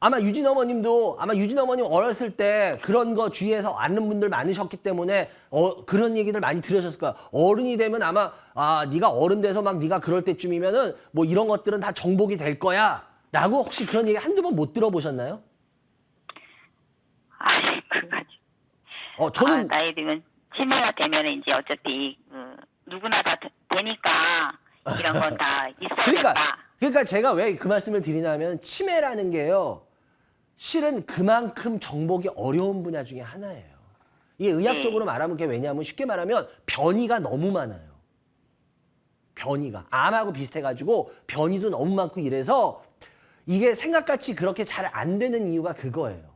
아마 유진 어머님도 유진 어머님 어렸을 때 그런 거 주위에서 아는 분들 많으셨기 때문에 그런 얘기들 많이 들으셨을 거야. 어른이 되면 아마 네가 어른 돼서 막 네가 그럴 때쯤이면은 뭐 이런 것들은 다 정복이 될 거야라고 혹시 그런 얘기 한두 번 못 들어보셨나요? 아이, 그거. 저는 나이 들면 치매가 되면 이제 어차피 누구나 다 되니까 이런 건 다 있어야겠다. 그러니까 제가 왜 그 말씀을 드리냐면 치매라는 게요. 실은 그만큼 정복이 어려운 분야 중에 하나예요. 이게 의학적으로 말하면 그게 왜냐하면 쉽게 말하면 변이가 너무 많아요. 변이가. 암하고 비슷해가지고 변이도 너무 많고 이래서 이게 생각같이 그렇게 잘 안 되는 이유가 그거예요.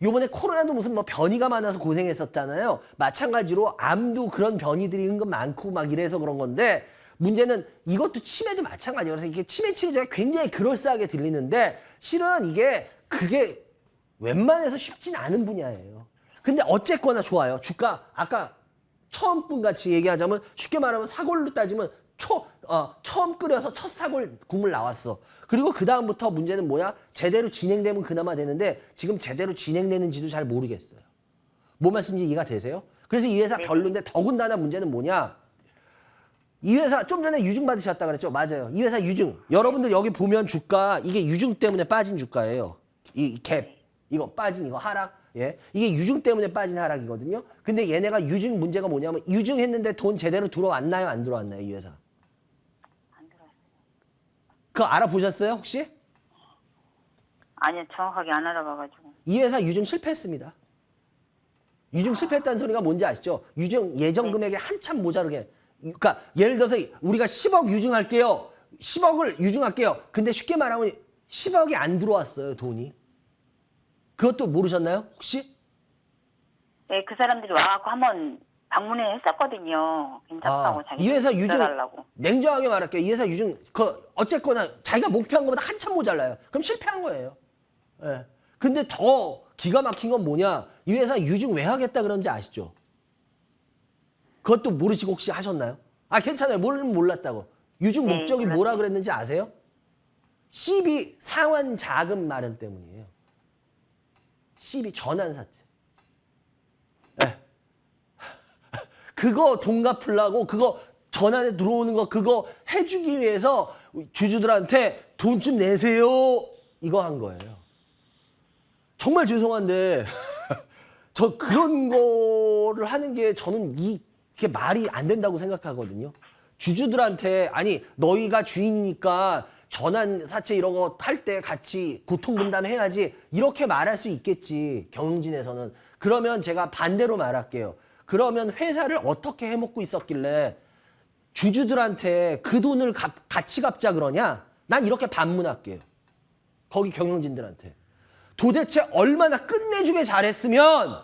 요번에 코로나도 무슨 뭐 변이가 많아서 고생했었잖아요. 마찬가지로 암도 그런 변이들이 은근 많고 막 이래서 그런 건데 문제는 이것도 치매도 마찬가지예요. 그래서 이게 치매 치료제가 굉장히 그럴싸하게 들리는데 실은 그게 웬만해서 쉽진 않은 분야예요. 근데 어쨌거나 좋아요. 주가 아까 처음 분 같이 얘기하자면 쉽게 말하면 사골로 따지면 처음 끓여서 첫 사골 국물 나왔어. 그리고 그 다음부터 문제는 뭐야? 제대로 진행되면 그나마 되는데 지금 제대로 진행되는지도 잘 모르겠어요. 뭔 말씀인지 이해가 되세요? 그래서 이 회사 별론데 더군다나 문제는 뭐냐? 이 회사 좀 전에 유증 받으셨다 그랬죠? 맞아요. 이 회사 유증. 여러분들 여기 보면 주가 이게 유증 때문에 빠진 주가예요. 이 갭. 이거 빠진 이거 하락. 예. 이게 유증 때문에 빠진 하락이거든요. 근데 얘네가 유증 문제가 뭐냐면 유증했는데 돈 제대로 들어왔나요? 안 들어왔나요? 이 회사. 안 들어왔어요. 그거 알아보셨어요? 혹시? 아니요, 정확하게 안 알아봐가지고. 이 회사 유증 실패했습니다. 유증 실패했다는 소리가 뭔지 아시죠? 유증 예정 금액에 한참 모자르게. 그러니까 예를 들어서 우리가 10억 유증할게요. 10억을 유증할게요. 근데 쉽게 말하면 10억이 안 들어왔어요, 돈이. 그것도 모르셨나요? 혹시? 네, 그 사람들이 와갖고 한번 방문을 했었거든요. 괜찮다고 자기 이 회사 유증 달라고. 냉정하게 말할게요. 이 회사 유증 어쨌거나 자기가 목표한 것보다 한참 모자라요. 그럼 실패한 거예요. 예. 근데 더 기가 막힌 건 뭐냐? 이 회사 유증 왜 하겠다 그런지 아시죠? 그것도 모르시고 혹시 하셨나요? 괜찮아요. 몰랐다고. 유증 네, 목적이 몰랐어요. 뭐라 그랬는지 아세요? CB 상환 자금 마련 때문이에요. CB 전환사채. 예. 그거 돈 갚으려고 그거 전환에 들어오는 거 그거 해주기 위해서 주주들한테 돈 좀 내세요. 이거 한 거예요. 정말 죄송한데 저 그런 거를 하는 게 저는 이게 말이 안 된다고 생각하거든요. 주주들한테 아니 너희가 주인이니까 전환 사채 이런 거 할 때 같이 고통 분담해야지 이렇게 말할 수 있겠지 경영진에서는. 그러면 제가 반대로 말할게요. 그러면 회사를 어떻게 해먹고 있었길래 주주들한테 그 돈을 같이 갚자 그러냐? 난 이렇게 반문할게요. 거기 경영진들한테. 도대체 얼마나 끝내주게 잘했으면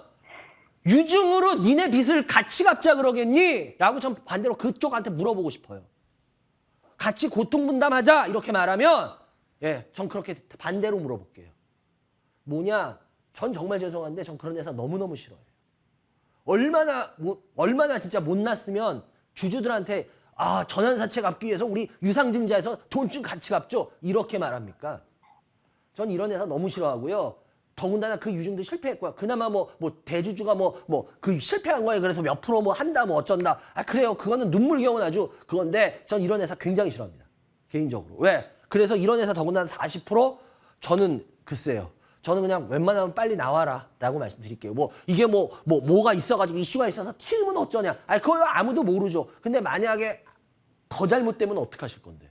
유증으로 니네 빚을 같이 갚자 그러겠니? 라고 전 반대로 그쪽한테 물어보고 싶어요. 같이 고통 분담하자 이렇게 말하면 전 그렇게 반대로 물어볼게요. 뭐냐? 전 정말 죄송한데 전 그런 회사 너무너무 싫어요. 얼마나 진짜 못났으면 주주들한테 전환사채 갚기 위해서 우리 유상증자에서 돈 좀 같이 갚죠. 이렇게 말합니까? 전 이런 회사 너무 싫어하고요. 더군다나 그 유증도 실패했고요. 그나마 대주주가 그 실패한 거에 그래서 몇 프로 한다 어쩐다. 그래요. 그거는 눈물겨운 아주 그건데 전 이런 회사 굉장히 싫어합니다. 개인적으로. 왜? 그래서 이런 회사 더군다나 40% 저는 글쎄요. 저는 그냥 웬만하면 빨리 나와라 라고 말씀드릴게요. 이게 뭐가 있어가지고 이슈가 있어서 튀으면 어쩌냐. 그거 아무도 모르죠. 근데 만약에 더 잘못되면 어떡하실 건데.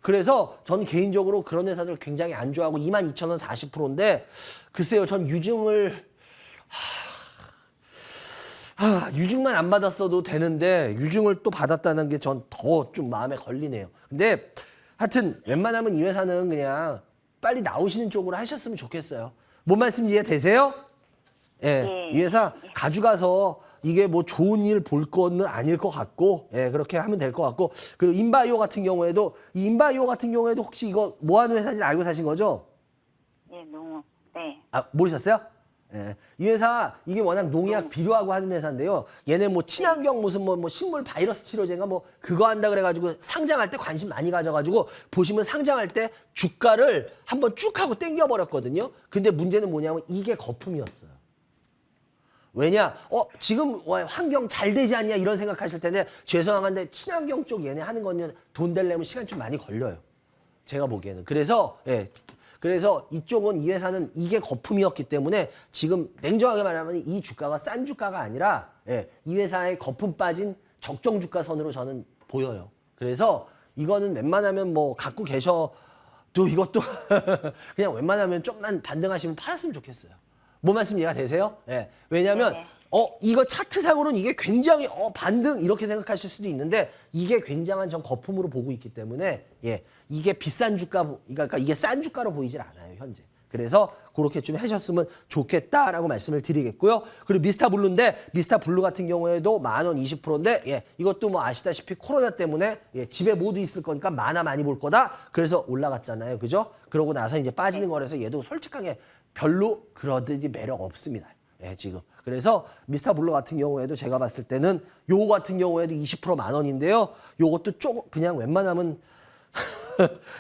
그래서 전 개인적으로 그런 회사들 굉장히 안 좋아하고 22,000원 40%인데 글쎄요. 전 유증을 유증만 안 받았어도 되는데 유증을 또 받았다는 게 전 더 좀 마음에 걸리네요. 근데 하여튼 웬만하면 이 회사는 그냥 빨리 나오시는 쪽으로 하셨으면 좋겠어요. 뭔 말씀 이해되세요? 예, 이 회사 가져가서 이게 좋은 일 볼 거는 아닐 것 같고, 그렇게 하면 될 것 같고, 그리고 인바이오 같은 경우에도, 혹시 이거 뭐 하는 회사인지 알고 사신 거죠? 네. 모르셨어요? 예. 이 회사, 이게 워낙 농약 비료하고 하는 회사인데요. 얘네 친환경 무슨 식물 바이러스 치료제가 그거 한다 그래가지고 상장할 때 관심 많이 가져가지고 보시면 상장할 때 주가를 한번 쭉 하고 땡겨버렸거든요. 근데 문제는 뭐냐면 이게 거품이었어요. 왜냐? 지금 환경 잘 되지 않냐 이런 생각하실 텐데 죄송한데 친환경 쪽 얘네 하는 거는 돈 되려면 시간 좀 많이 걸려요. 제가 보기에는. 그래서 이쪽은 이 회사는 이게 거품이었기 때문에 지금 냉정하게 말하면 이 주가가 싼 주가가 아니라 이 회사의 거품 빠진 적정 주가 선으로 저는 보여요. 그래서 이거는 웬만하면 갖고 계셔도 이것도 그냥 웬만하면 좀만 반등하시면 팔았으면 좋겠어요. 뭔 말씀 이해가 되세요? 왜냐하면 이거 차트상으로는 이게 굉장히 반등 이렇게 생각하실 수도 있는데 이게 굉장한 전 거품으로 보고 있기 때문에 이게 비싼 주가 그러니까 이게 싼 주가로 보이질 않아요 현재. 그래서 그렇게 좀 하셨으면 좋겠다라고 말씀을 드리겠고요. 그리고 미스타블루인데 미스타블루 같은 경우에도 10,000원 20%인데 이것도 아시다시피 코로나 때문에 집에 모두 있을 거니까 만화 많이 볼 거다. 그래서 올라갔잖아요. 그죠? 그러고 나서 이제 빠지는 거라서 얘도 솔직하게 별로 그러듯이 매력 없습니다. 지금. 그래서 미스타블루 같은 경우에도 제가 봤을 때는 요거 같은 경우에도 20% 10,000원인데요. 요것도 그냥 웬만하면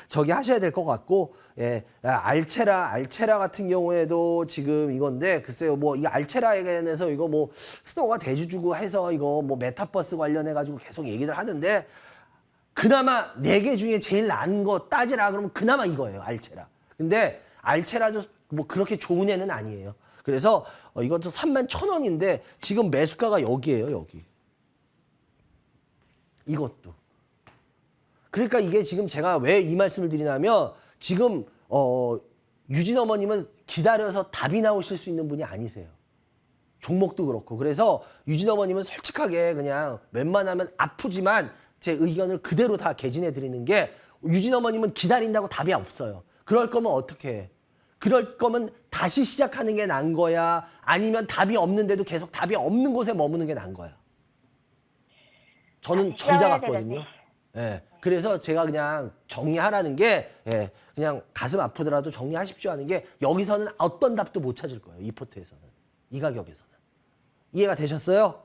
저기 하셔야 될 것 같고, 알체라 같은 경우에도 지금 이건데, 글쎄요, 이 알체라에 관해서 이거 스노우가 대주주고 해서 이거 메타버스 관련해가지고 계속 얘기를 하는데, 그나마 4개 중에 제일 나은 거 따지라 그러면 그나마 이거예요, 알체라. 근데 알체라도 그렇게 좋은 애는 아니에요. 그래서 이것도 31,000원인데 지금 매수가가 여기예요, 여기. 이것도. 그러니까 이게 지금 제가 왜 이 말씀을 드리냐면 지금 유진 어머님은 기다려서 답이 나오실 수 있는 분이 아니세요. 종목도 그렇고. 그래서 유진 어머님은 솔직하게 그냥 웬만하면 아프지만 제 의견을 그대로 다 개진해 드리는 게 유진 어머님은 기다린다고 답이 없어요. 그럴 거면 어떻게 해? 그럴 거면 다시 시작하는 게 나은 거야? 아니면 답이 없는데도 계속 답이 없는 곳에 머무는 게 나은 거야? 저는 전자 같거든요. 예. 그래서 제가 그냥 정리하라는 게, 예, 그냥 가슴 아프더라도 정리하십시오 하는 게 여기서는 어떤 답도 못 찾을 거예요. 이 포트에서는. 이 가격에서는. 이해가 되셨어요?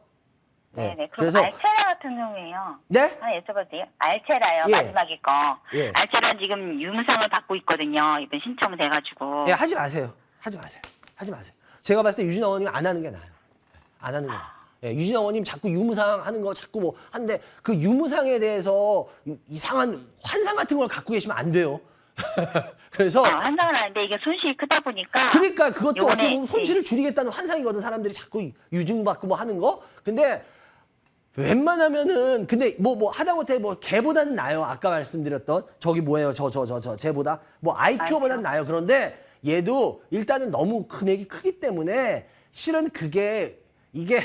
네네. 그럼 그래서 알체라 같은 경우에요. 네? 하나 여쭤봐도 돼요? 알체라요. 예. 마지막에 거. 예. 알체라 지금 유무상을 받고 있거든요. 이번 신청 돼가지고. 예, 하지 마세요. 하지 마세요. 하지 마세요. 제가 봤을 때 유진 어머님 안 하는 게 나아요. 안 하는 게 나아요. 예, 유진 어머님 자꾸 유무상 하는 거 자꾸 뭐 하는데 그 유무상에 대해서 이상한 환상 같은 걸 갖고 계시면 안 돼요. 그래서 환상은 아닌데 이게 손실이 크다 보니까. 그러니까 그것도 요번에, 어떻게 보면 손실을 줄이겠다는 환상이거든. 사람들이 자꾸 유증받고 뭐 하는 거. 근데 웬만하면은 근데 뭐 하다못해 뭐 걔보다는 나요. 아까 말씀드렸던 저기 뭐예요? 저 쟤보다 뭐 IQ보다는 나요. 그런데 얘도 일단은 너무 금액이 크기 때문에 실은 이게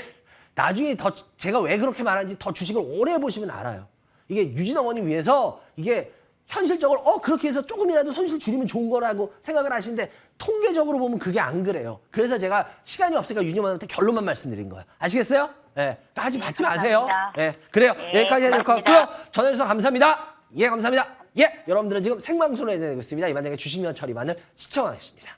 나중에 더 제가 왜 그렇게 말하는지 더 주식을 오래 해보시면 알아요. 이게 유진 어머니 위해서 이게 현실적으로 그렇게 해서 조금이라도 손실 줄이면 좋은 거라고 생각을 하시는데 통계적으로 보면 그게 안 그래요. 그래서 제가 시간이 없으니까 유진 어머니한테 결론만 말씀드린 거예요. 아시겠어요? 예. 그러니까 받지 마세요. 예. 그래요. 네, 여기까지 해야 될 것 같고요. 전화주셔서 감사합니다. 예, 감사합니다. 예. 여러분들은 지금 생방송으로 해드리고 있습니다. 이만장의 주식면 처리만을 시청하겠습니다.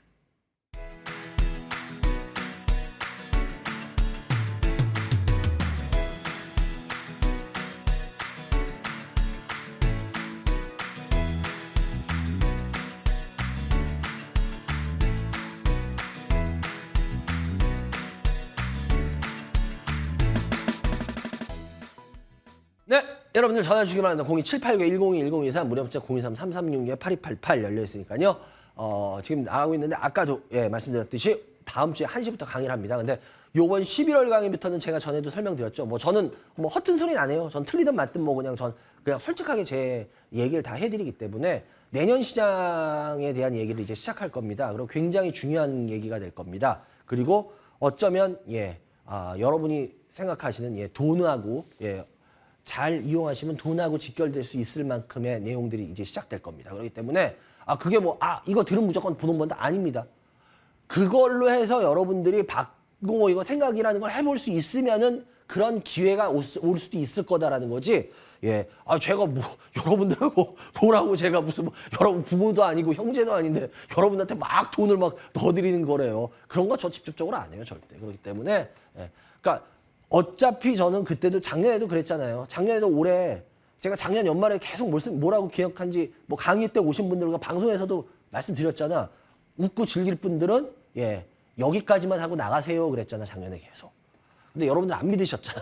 네, 여러분들 전화 주시기 바랍니다. 02789-1021-023 무료 문자 023-3366-8288 열려 있으니까요. 지금 나가고 있는데 아까도 말씀드렸듯이 다음 주에 1시부터 강의를 합니다. 근데 요번 11월 강의부터는 제가 전에도 설명드렸죠. 뭐 저는 뭐 허튼 소리는 안 해요. 전 틀리든 맞든 뭐 그냥 솔직하게 제 얘기를 다 해드리기 때문에 내년 시장에 대한 얘기를 이제 시작할 겁니다. 그리고 굉장히 중요한 얘기가 될 겁니다. 그리고 어쩌면 여러분이 생각하시는 돈하고 잘 이용하시면 돈하고 직결될 수 있을 만큼의 내용들이 이제 시작될 겁니다. 그렇기 때문에 그게 이거 들으면 무조건 돈 번다 아닙니다. 그걸로 해서 여러분들이 이거 생각이라는 걸 해볼 수 있으면은 그런 기회가 올 수도 있을 거다라는 거지. 제가 여러분들하고 뭐라고 제가 무슨 여러분 부모도 아니고 형제도 아닌데 여러분한테 막 돈을 막 넣어드리는 거래요. 그런 거 저 직접적으로 안 해요, 절대. 그렇기 때문에 그러니까 어차피 저는 그때도 작년에도 그랬잖아요. 작년에도 올해 제가 작년 연말에 계속 뭐라고 기억한지 강의 때 오신 분들과 방송에서도 말씀드렸잖아. 웃고 즐길 분들은 여기까지만 하고 나가세요 그랬잖아, 작년에 계속. 근데 여러분들 안 믿으셨잖아.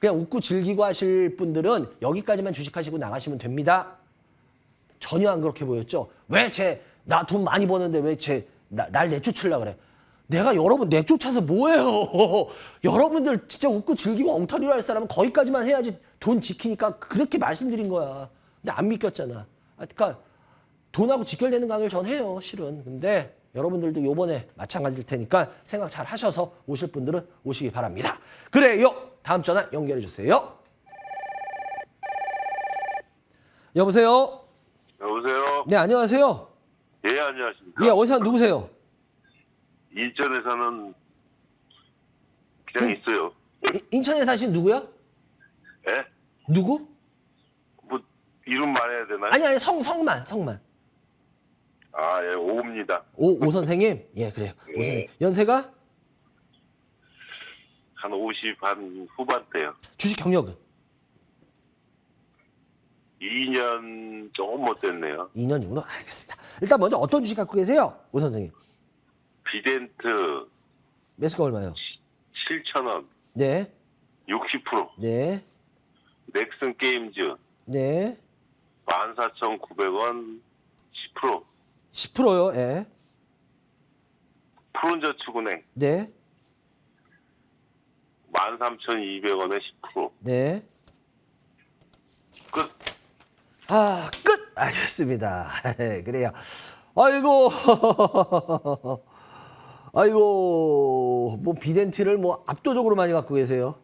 그냥 웃고 즐기고 하실 분들은 여기까지만 주식하시고 나가시면 됩니다. 전혀 안 그렇게 보였죠. 왜 나 돈 많이 버는데 왜 날 내쫓으려고 그래. 내가 여러분 내쫓아서 뭐해요. 여러분들 진짜 웃고 즐기고 엉터리로 할 사람은 거기까지만 해야지 돈 지키니까 그렇게 말씀드린 거야. 근데 안 믿겼잖아. 그러니까 돈하고 직결되는 강의를 전 해요, 실은. 근데 여러분들도 요번에 마찬가지일 테니까 생각 잘 하셔서 오실 분들은 오시기 바랍니다. 그래요. 다음 전화 연결해 주세요. 여보세요? 여보세요? 네, 안녕하세요. 예, 안녕하십니까? 예, 어디서 누구세요? 인천에 사는 그냥 있어요. 인천에 사신 누구요? 예? 누구? 뭐 이름 말해야 되나요? 아니, 성만. 아, 예, 오입니다. 오 선생님? 예, 그래요. 오 선생님. 연세가? 한 50 한 후반대요. 주식 경력은? 2년 조금 못 됐네요. 2년 정도? 알겠습니다. 일단 먼저 어떤 주식 갖고 계세요? 오 선생님. 비덴트 매수가 얼마요? 7,000원, 네. 60%. 네. 넥슨 게임즈 네. 14,900원, 10%. 10%요. 예. 푸른저축은행 네. 13,200원에 10%. 네. 끝. 끝! 알겠습니다. 그래요. 아이고, 뭐 비덴트를 뭐 압도적으로 많이 갖고 계세요.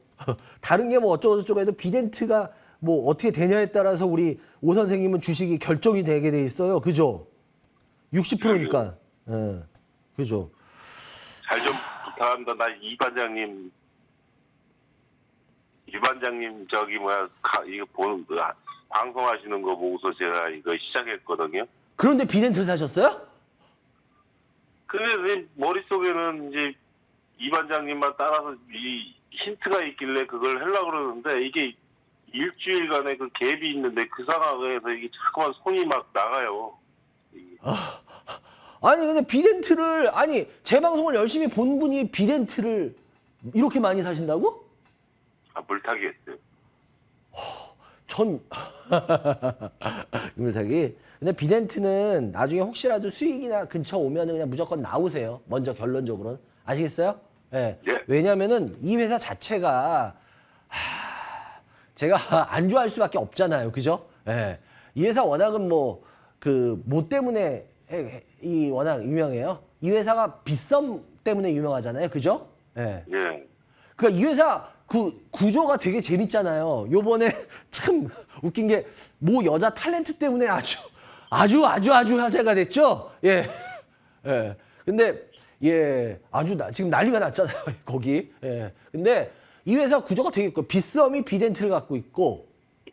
다른 게 뭐 어쩌고저쩌고 해도 비덴트가 뭐 어떻게 되냐에 따라서 우리 오 선생님은 주식이 결정이 되게 돼 있어요. 그죠? 60%니까. 예. 그죠? 잘 좀 부탁합니다. 나 이 반장님 반장님 이거 보는 방송하시는 거 보고서 제가 이거 시작했거든요. 그런데 비덴트를 사셨어요? 근데 내 머릿속에는 이제 이 반장님만 따라서 이 힌트가 있길래 그걸 하려고 그러는데 이게 일주일간의 그 갭이 있는데 그 상황에서 이게 자꾸만 손이 막 나가요. 아니 근데 비덴트를 아니 제 방송을 열심히 본 분이 비덴트를 이렇게 많이 사신다고? 물타기 했어요. 전 물타기. 근데 비덴트는 나중에 혹시라도 수익이나 근처 오면은 그냥 무조건 나오세요. 먼저 결론적으로는 아시겠어요? 예. 예. 왜냐면은 이 회사 자체가 제가 안 좋아할 수밖에 없잖아요. 그죠? 예. 이 회사 워낙은 뭐 때문에 이 워낙 유명해요. 이 회사가 빗썸 때문에 유명하잖아요. 그죠? 예. 예. 그러니까 이 회사 그 구조가 되게 재밌잖아요. 요번에 참 웃긴 게 모 여자 탤런트 때문에 아주 화제가 됐죠. 예. 예. 근데 예, 지금 난리가 났잖아요. 거기. 예. 근데 이 회사 구조가 되게 있고 빗썸이 비덴트를 갖고 있고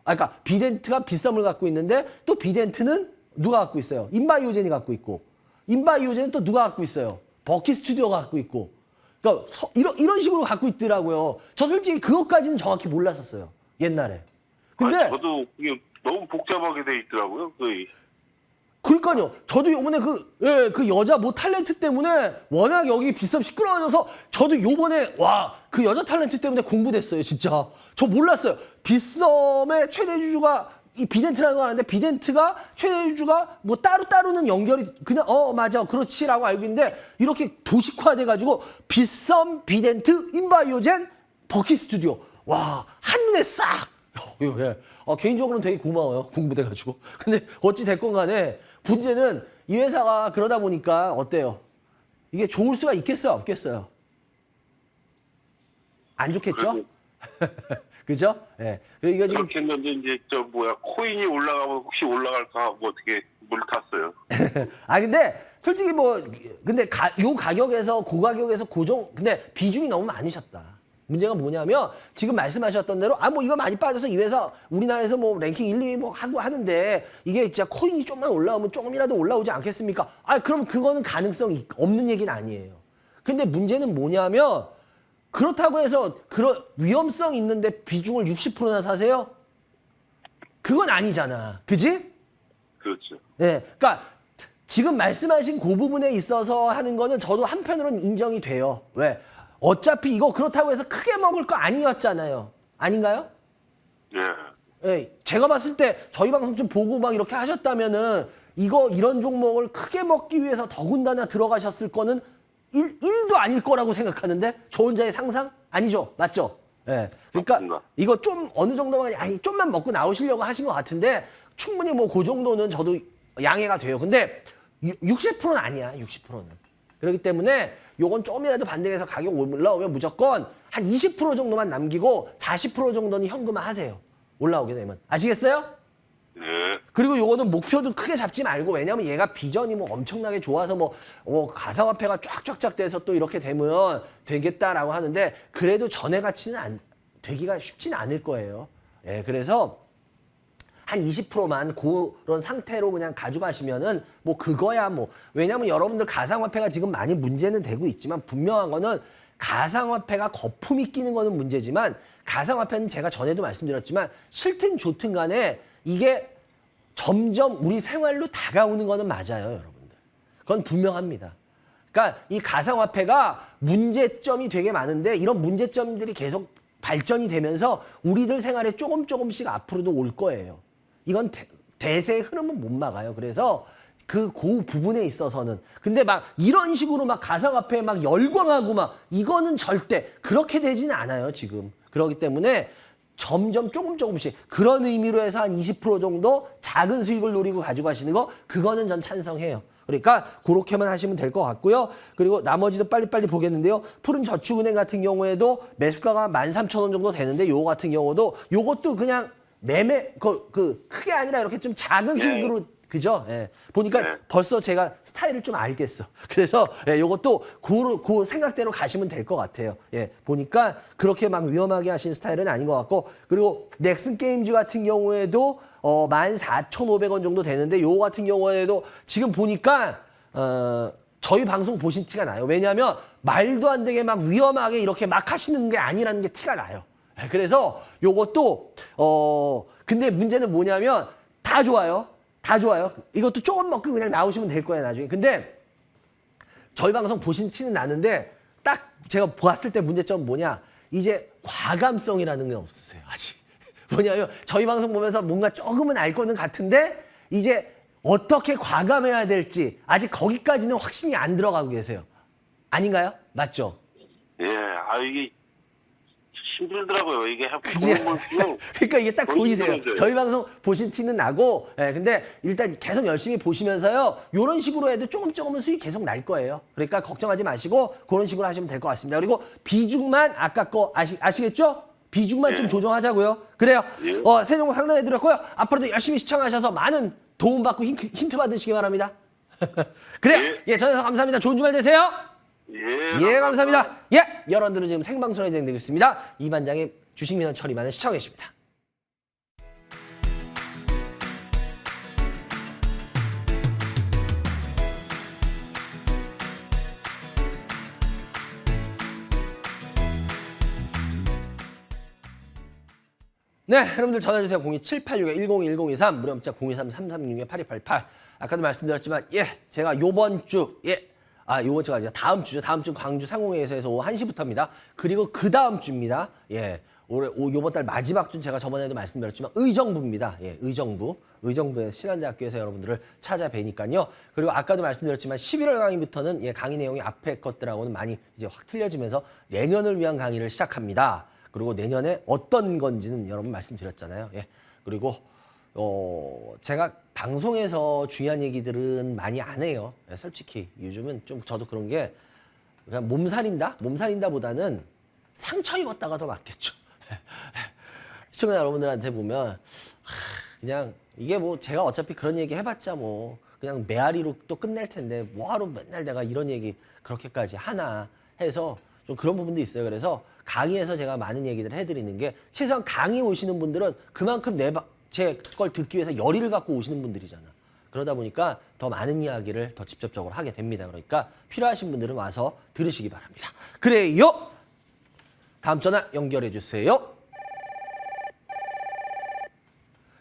그러니까 비덴트가 빗썸을 갖고 있는데 또 비덴트는 누가 갖고 있어요? 인바이오젠이 갖고 있고 인바이오젠은 또 누가 갖고 있어요? 버키 스튜디오가 갖고 있고 그러니까 이런 식으로 갖고 있더라고요. 저 솔직히 그것까지는 정확히 몰랐었어요. 옛날에. 근데 아니, 저도 그게 너무 복잡하게 돼 있더라고요. 그러니까요. 저도 요번에 그 여자 모 탤런트 때문에 워낙 여기 빗썸 시끄러워져서 저도 요번에 그 여자 탤런트 때문에 공부됐어요. 진짜. 저 몰랐어요. 빗썸의 최대 주주가 이 비덴트라는 거 아는데 비덴트가 최대 주주가 뭐 따로는 연결이 그냥 맞아 그렇지라고 알고 있는데 이렇게 도식화돼가지고 빗썸 비덴트 인바이오젠 버키 스튜디오 한눈에 싹 예. 개인적으로는 되게 고마워요. 공부돼가지고. 근데 어찌 됐건 간에 문제는 이 회사가 그러다 보니까 어때요? 이게 좋을 수가 있겠어요? 없겠어요? 안 좋겠죠? 그죠? 예. 그리고 이거 지금 그렇게 했는데 이제 코인이 올라가면 혹시 올라갈까 하고 어떻게 물 탔어요. 근데 솔직히 근데 요 가격에서 고가격에서 근데 비중이 너무 많으셨다. 문제가 뭐냐면 지금 말씀하셨던 대로 이거 많이 빠져서 이 회사 우리나라에서 랭킹 1, 2위 하고 하는데 이게 진짜 코인이 좀만 올라오면 조금이라도 올라오지 않겠습니까? 그럼 그거는 가능성이 없는 얘기는 아니에요. 근데 문제는 뭐냐면 그렇다고 해서 그런 위험성 있는데 비중을 60%나 사세요? 그건 아니잖아. 그지? 그렇죠. 네. 그러니까 지금 말씀하신 그 부분에 있어서 하는 거는 저도 한편으로는 인정이 돼요. 왜? 어차피 이거 그렇다고 해서 크게 먹을 거 아니었잖아요. 아닌가요? 예. 예, 제가 봤을 때 저희 방송 좀 보고 막 이렇게 하셨다면은 이런 종목을 크게 먹기 위해서 더군다나 들어가셨을 거는 1도 아닐 거라고 생각하는데 저 혼자의 상상? 아니죠. 맞죠? 예. 그러니까 맞습니다. 이거 좀 어느 정도만 좀만 먹고 나오시려고 하신 것 같은데 충분히 그 정도는 저도 양해가 돼요. 근데 60%는 아니야. 60%는. 그렇기 때문에 요건 조금이라도 반등해서 가격 올라오면 무조건 한 20% 정도만 남기고 40% 정도는 현금화하세요. 올라오게 되면. 아시겠어요? 예. 그리고 요거는 목표도 크게 잡지 말고 왜냐면 얘가 비전이 엄청나게 좋아서 가상화폐가 쫙쫙쫙 돼서 또 이렇게 되면 되겠다라고 하는데 그래도 전에 같이는 되기가 쉽지는 않을 거예요. 예, 그래서 한 20%만 그런 상태로 그냥 가져가시면은 그거야 왜냐면 여러분들 가상화폐가 지금 많이 문제는 되고 있지만 분명한 거는 가상화폐가 거품이 끼는 거는 문제지만 가상화폐는 제가 전에도 말씀드렸지만 싫든 좋든 간에 이게 점점 우리 생활로 다가오는 거는 맞아요, 여러분들. 그건 분명합니다. 그러니까 이 가상화폐가 문제점이 되게 많은데 이런 문제점들이 계속 발전이 되면서 우리들 생활에 조금씩 앞으로도 올 거예요. 이건 대세의 흐름은 못 막아요. 그래서 그 부분에 있어서는. 근데 이런 식으로 가상화폐에 열광하고 이거는 절대 그렇게 되지는 않아요, 지금. 그렇기 때문에 점점 조금씩 그런 의미로 해서 한 20% 정도 작은 수익을 노리고 가져가시는 거 그거는 전 찬성해요. 그러니까 그렇게만 하시면 될 것 같고요. 그리고 나머지도 빨리빨리 보겠는데요. 푸른저축은행 같은 경우에도 매수가가 13,000원 정도 되는데 요거 같은 경우도 요것도 그냥 크게 아니라 이렇게 좀 작은 수익으로 그죠? 예. 보니까 네. 벌써 제가 스타일을 좀 알겠어. 그래서 예, 요것도 그 생각대로 가시면 될 것 같아요. 예. 보니까 그렇게 막 위험하게 하신 스타일은 아닌 것 같고, 그리고 넥슨 게임즈 같은 경우에도 14,500원 정도 되는데, 요거 같은 경우에도 지금 보니까 저희 방송 보신 티가 나요. 왜냐하면 말도 안 되게 막 위험하게 이렇게 막 하시는 게 아니라는 게 티가 나요. 예, 그래서 요것도 근데 문제는 뭐냐면 다 좋아요. 다 좋아요. 이것도 조금 먹고 그냥 나오시면 될 거예요, 나중에. 근데 저희 방송 보신 티는 나는데 딱 제가 보았을 때 문제점은 뭐냐? 이제 과감성이라는 게 없으세요, 아직. 뭐냐면 저희 방송 보면서 뭔가 조금은 알 거는 같은데 이제 어떻게 과감해야 될지 아직 거기까지는 확신이 안 들어가고 계세요. 아닌가요? 맞죠? 예, 이게 힘들더라고요. 이게 그지? 그러니까 이게 딱 너무 보이세요. 힘들어져요. 저희 방송 보신 티는 나고, 예, 근데 일단 계속 열심히 보시면서요. 이런 식으로 해도 조금은 수익 계속 날 거예요. 그러니까 걱정하지 마시고 그런 식으로 하시면 될 것 같습니다. 그리고 비중만 아까 거 아시겠죠? 비중만 좀 조정하자고요. 그래요. 새 정보 상담해드렸고요. 앞으로도 열심히 시청하셔서 많은 도움받고 힌트 받으시기 바랍니다. 그래요. 예, 전해서 감사합니다. 좋은 주말 되세요. 예, 감사합니다. 예, 여러분들은 지금 생방송에 진행되고 있습니다. 이 반장의 주식민원 처리만을 시청해 계십니다. 네, 여러분들 전화주세요. 02786-101023, 무료 문자 023-336-8288. 아까도 말씀드렸지만, 예, 제가 요번 주, 요번 주가 아니라 다음 주죠. 다음 주 광주 상공회의소에서 오후 1시부터입니다. 그리고 그 다음 주입니다. 예, 요번 달 마지막 주 제가 저번에도 말씀드렸지만 의정부입니다. 예, 의정부의 신한대학교에서 여러분들을 찾아뵈니까요. 그리고 아까도 말씀드렸지만 11월 강의부터는 강의 내용이 앞에 것들하고는 많이 이제 확 틀려지면서 내년을 위한 강의를 시작합니다. 그리고 내년에 어떤 건지는 여러분 말씀드렸잖아요. 예, 그리고 제가 방송에서 중요한 얘기들은 많이 안 해요. 예, 솔직히 요즘은 좀 저도 그런 게 그냥 몸살인다보다는 상처 입었다가 더 맞겠죠. 시청자 여러분들한테 보면 그냥 이게 뭐 제가 어차피 그런 얘기 해봤자 뭐 그냥 메아리로 또 끝낼 텐데 뭐하러 맨날 내가 이런 얘기 그렇게까지 하나 해서 좀 그런 부분도 있어요. 그래서 강의에서 제가 많은 얘기들을 해드리는 게 최소한 강의 오시는 분들은 그만큼 제 걸 듣기 위해서 열의를 갖고 오시는 분들이잖아. 그러다 보니까 더 많은 이야기를 더 직접적으로 하게 됩니다. 그러니까 필요하신 분들은 와서 들으시기 바랍니다. 그래요. 다음 전화 연결해 주세요.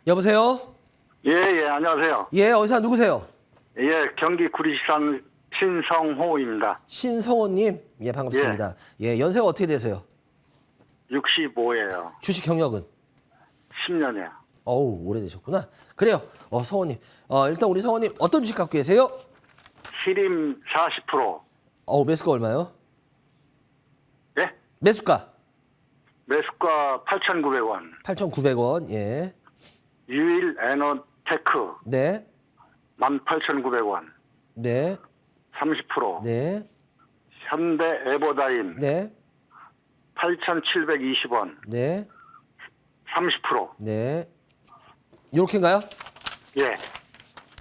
여보세요? 예, 안녕하세요. 예, 어디서 누구세요? 예, 경기 구리산 신성호입니다. 신성호님, 예, 반갑습니다. 예, 연세가 어떻게 되세요? 65예요. 주식 경력은? 10년이요. 어우, 오래되셨구나. 그래요. 성호님. 일단 우리 성호님 어떤 주식 갖고 계세요? 히림 40%. 매수가 얼마요? 예? 매수가? 매수가 8,900원. 8,900원. 예. 유일 에너테크 네. 18,900원. 네. 30%. 네. 현대 에버다임 네. 8,720원. 네. 30%. 네. 요렇게인가요? 예.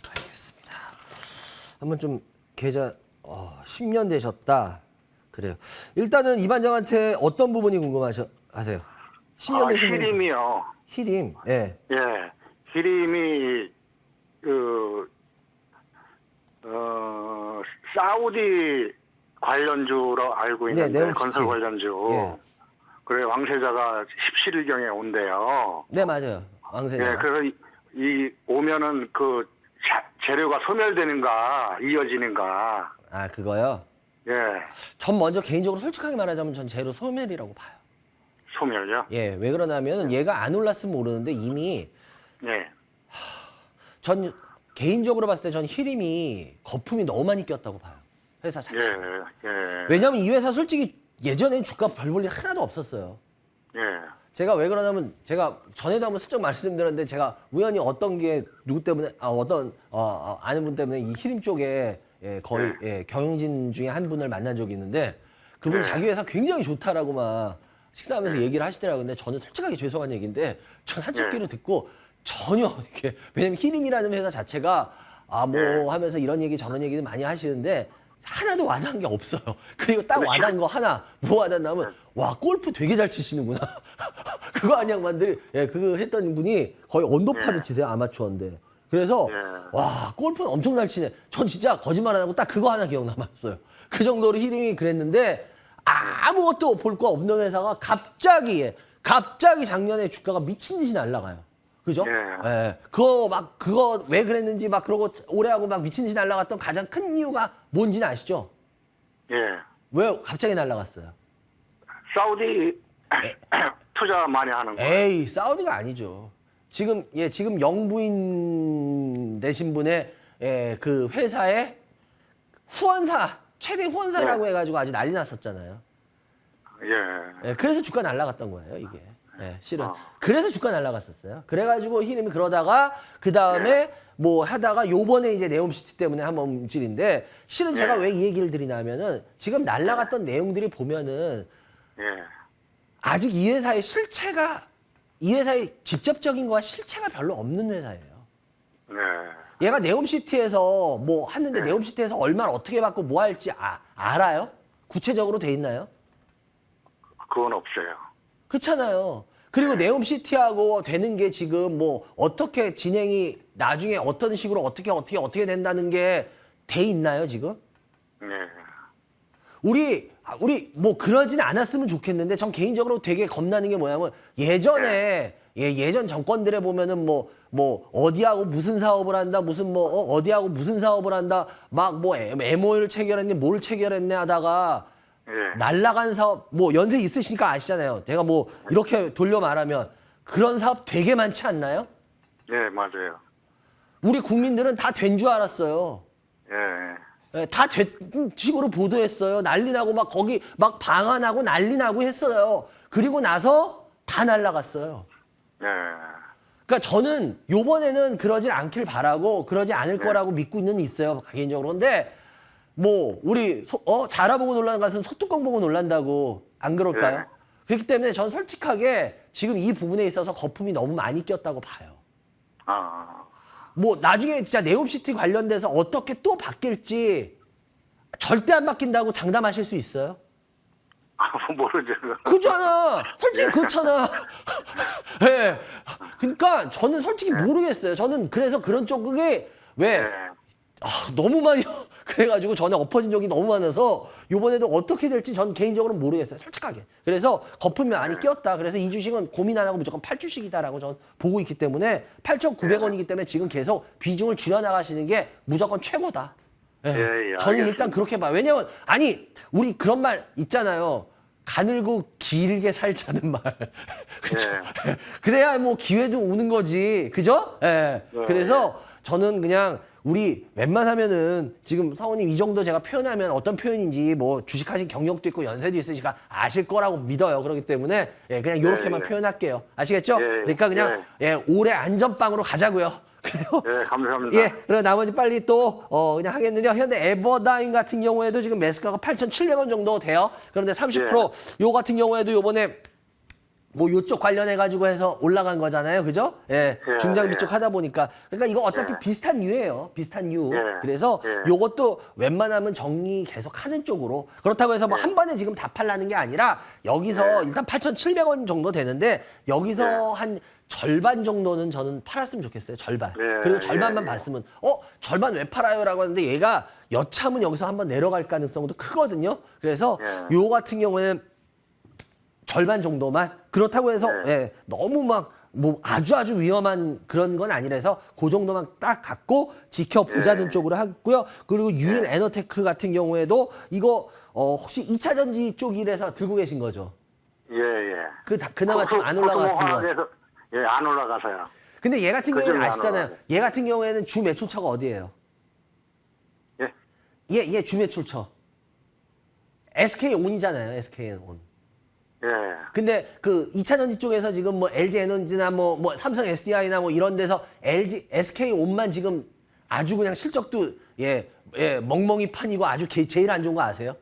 알겠습니다. 한번 좀 계좌 10년 되셨다. 그래요. 일단은 이 반장한테 어떤 부분이 궁금하세요? 10년 되신 분. 히림이요. 히림. 예. 예. 히림이 사우디 관련주로 알고 있는데 네오시티. 건설 관련주. 예. 그래 왕세자가 17일경에 온대요. 네, 맞아요. 왕세자. 예, 그래서 이 오면은 그 재료가 소멸되는가 이어지는가. 아, 그거요? 예, 전 먼저 개인적으로 솔직하게 말하자면 전 제로 소멸이라고 봐요. 소멸요. 예, 왜 그러냐면 얘가 안 올랐으면 모르는데 이미 예, 전 개인적으로 봤을 때 전 히림이 거품이 너무 많이 꼈다고 봐요. 회사 예, 자체가. 예, 왜냐면 이 회사 솔직히 예전엔 주가 별 볼 일 하나도 없었어요. 예, 제가 왜 그러냐면 제가 전에도 한번 슬쩍 말씀드렸는데 제가 우연히 어떤 게 누구 때문에 아는 분 때문에 이 히림 쪽에 거의 경영진 중에 한 분을 만난 적이 있는데 그분이 자기 회사 굉장히 좋다라고 막 식사하면서 얘기를 하시더라고요. 근데 저는 솔직하게 죄송한 얘기인데 전 한쪽 귀로 듣고 전혀 이렇게 왜냐면 히림이라는 회사 자체가 하면서 이런 얘기 저런 얘기를 많이 하시는데 하나도 와닿은 게 없어요. 그리고 딱 와닿은 거 하나 뭐 와닿냐면 와 골프 되게 잘 치시는구나. 그거 한양반들이 그거 했던 분이 거의 언더파를 치세요. 아마추어인데. 그래서 와 골프는 엄청 잘 치네. 전 진짜 거짓말 안 하고 딱 그거 하나 기억 남았어요. 그 정도로 히림이 그랬는데 아무것도 볼 거 없는 회사가 갑자기 작년에 주가가 미친 듯이 날아가요. 그죠? 그거 왜 그랬는지 막 그러고 오래 하고 막 미친 듯이 날아갔던 가장 큰 이유가 뭔지는 아시죠? 예. 왜 갑자기 날아갔어요? 사우디 투자 많이 하는 거. 에이, 사우디가 아니죠. 지금 영부인 되신 분의 그 회사의 최대 후원사라고 해가지고 아주 난리 났었잖아요. 그래서 주가 날아갔던 거예요, 이게. 실은. 그래서 주가 날아갔었어요. 그래가지고 히림이 그러다가 그 다음에 뭐 하다가 요번에 이제 네옴시티 때문에 한번 움찔인데 실은 제가 왜 이 얘기를 드리냐면은 지금 날아갔던 내용들이 보면은 아직 이 회사의 직접적인 거와 실체가 별로 없는 회사예요. 얘가 네옴시티에서 뭐 하는데 네옴시티에서 얼마를 어떻게 받고 뭐 할지 알아요? 구체적으로 돼 있나요? 그건 없어요. 그렇잖아요. 그리고 네옴시티하고 되는 게 지금 뭐 어떻게 진행이 나중에 어떤 식으로 어떻게 된다는 게 돼 있나요, 지금? 우리 뭐 그러진 않았으면 좋겠는데 전 개인적으로 되게 겁나는 게 뭐냐면 예전에 예전 정권들에 보면은 뭐 어디하고 무슨 사업을 한다 무슨 어디하고 무슨 사업을 한다 막 뭐 MOU를 체결했네 뭘 체결했네 하다가 날라간 사업 뭐 연세 있으시니까 아시잖아요. 제가 뭐 이렇게 돌려 말하면 그런 사업 되게 많지 않나요? 네, 맞아요. 우리 국민들은 다 된 줄 알았어요. 다 된 식으로 보도했어요. 난리 나고 막 거기 막 방한하고 난리 나고 했어요. 그리고 나서 다 날라갔어요. 그러니까 저는 요번에는 그러질 않길 바라고 그러지 않을 거라고 믿고는 있어요. 개인적으로. 근데 뭐 우리 자라 보고 놀라는 것은 소뚜껑 보고 놀란다고 안 그럴까요? 그렇기 때문에 전 솔직하게 지금 이 부분에 있어서 거품이 너무 많이 꼈다고 봐요. 뭐 나중에 진짜 네옴시티 관련돼서 어떻게 또 바뀔지 절대 안 바뀐다고 장담하실 수 있어요? 모르죠. 그잖아. 솔직히 그렇잖아. 그러니까 저는 솔직히 모르겠어요. 저는 그래서 그런 쪽에 왜 너무 많이 그래가지고 전에 엎어진 적이 너무 많아서 이번에도 어떻게 될지 전 개인적으로 모르겠어요. 솔직하게. 그래서 거품이 많이 끼었다. 그래서 이 주식은 고민 안 하고 무조건 8주식이다라고 저는 보고 있기 때문에 8,900원이기 때문에 지금 계속 비중을 줄여나가시는 게 무조건 최고다. 저는 일단 그렇게 봐요. 왜냐면 우리 그런 말 있잖아요. 가늘고 길게 살자는 말. 그죠? 그래야 뭐 기회도 오는 거지. 그죠? 그래서 저는 그냥 우리 웬만하면은 지금 사원님 이 정도 제가 표현하면 어떤 표현인지 뭐 주식하신 경력도 있고 연세도 있으시니까 아실 거라고 믿어요. 그렇기 때문에 그냥 이렇게만 표현할게요. 아시겠죠? 그러니까 그냥 올해 안전빵으로 가자고요. 그래요? 감사합니다. 그리고 나머지 빨리 또 그냥 하겠는데요. 현대 에버다인 같은 경우에도 지금 매수가가 8,700원 정도 돼요. 그런데 30% 요 같은 경우에도 요번에 뭐 요쪽 관련해가지고 해서 올라간 거잖아요. 그죠? 중장비 쪽 하다 보니까. 그러니까 이거 어차피 비슷한 류예요. 비슷한 류. 그래서 요것도 웬만하면 정리 계속 하는 쪽으로. 그렇다고 해서 뭐 한 번에 지금 다 팔라는 게 아니라 여기서 일단 8,700원 정도 되는데 여기서 한 절반 정도는 저는 팔았으면 좋겠어요. 절반. 그리고 절반만 봤으면 절반 왜 팔아요? 라고 하는데 얘가 여차하면 여기서 한번 내려갈 가능성도 크거든요. 그래서 요 같은 경우에는 절반 정도만 그렇다고 해서 너무 막 뭐 아주 위험한 그런 건 아니라서 그 정도만 딱 갖고 지켜보자는 쪽으로 하고요. 그리고 유일 에너테크 같은 경우에도 이거 혹시 2차 전지 쪽이라서 들고 계신 거죠? 그나마 좀 안 올라갔던 거. 안 올라가서요. 근데 얘 같은 경우에는 아시잖아요. 얘 같은 경우에는 주 매출처가 어디예요? 얘 주 매출처. SK온이잖아요. SK온. 근데 그 2차 전지 쪽에서 지금 뭐 LG 에너지나 뭐 삼성 SDI나 뭐 이런 데서 SK온만 지금 아주 그냥 실적도 멍멍이 판이고 아주 제일 안 좋은 거 아세요?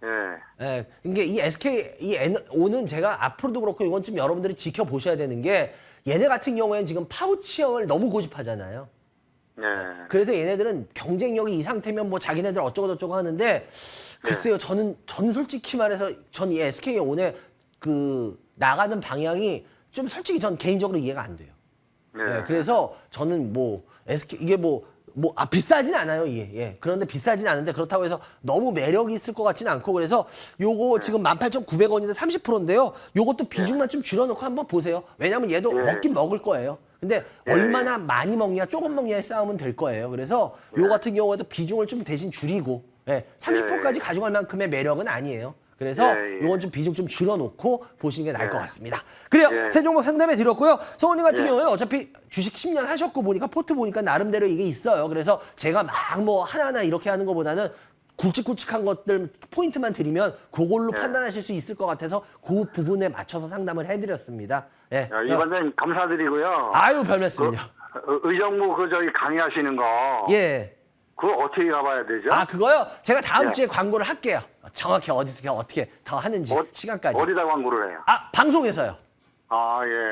예. 이게 이 SK 이 N5는 제가 앞으로도 그렇고 이건 좀 여러분들이 지켜보셔야 되는 게 얘네 같은 경우에는 지금 파우치형을 너무 고집하잖아요. 예. 그래서 얘네들은 경쟁력이 이 상태면 뭐 자기네들 어쩌고 저쩌고 하는데 글쎄요 저는 솔직히 말해서 전 이 SK5의 그 나가는 방향이 좀 솔직히 전 개인적으로 이해가 안 돼요. 예. 그래서 저는 뭐 SK 이게 비싸진 않아요. 예. 그런데 비싸진 않은데 그렇다고 해서 너무 매력이 있을 것 같지는 않고 그래서 요거 지금 18,900원인데 30%인데요. 요것도 비중만 좀 줄여놓고 한번 보세요. 왜냐면 얘도 먹긴 먹을 거예요. 근데 얼마나 많이 먹냐 조금 먹냐의 싸움은 될 거예요. 그래서 요 같은 경우에도 비중을 좀 대신 줄이고 30%까지 가져갈 만큼의 매력은 아니에요. 그래서 요건 좀 비중 좀 줄여놓고 보시는 게 나을 것 같습니다. 그래요. 세 종목 상담해 드렸고요. 성원님 같은 경우는 어차피 주식 10년 하셨고 보니까 포트 보니까 나름대로 이게 있어요. 그래서 제가 막 뭐 하나하나 이렇게 하는 것보다는 굵직굵직한 것들 포인트만 드리면 그걸로 판단하실 수 있을 것 같아서 그 부분에 맞춰서 상담을 해드렸습니다. 예. 이 원장님 감사드리고요. 아유 별 말씀을요. 의정부 강의하시는 거. 예. 그거 어떻게 가봐야 되죠? 그거요? 제가 다음 주에 광고를 할게요. 정확히 어디서 어떻게 더 하는지 시간까지. 어디다 광고를 해요? 방송에서요.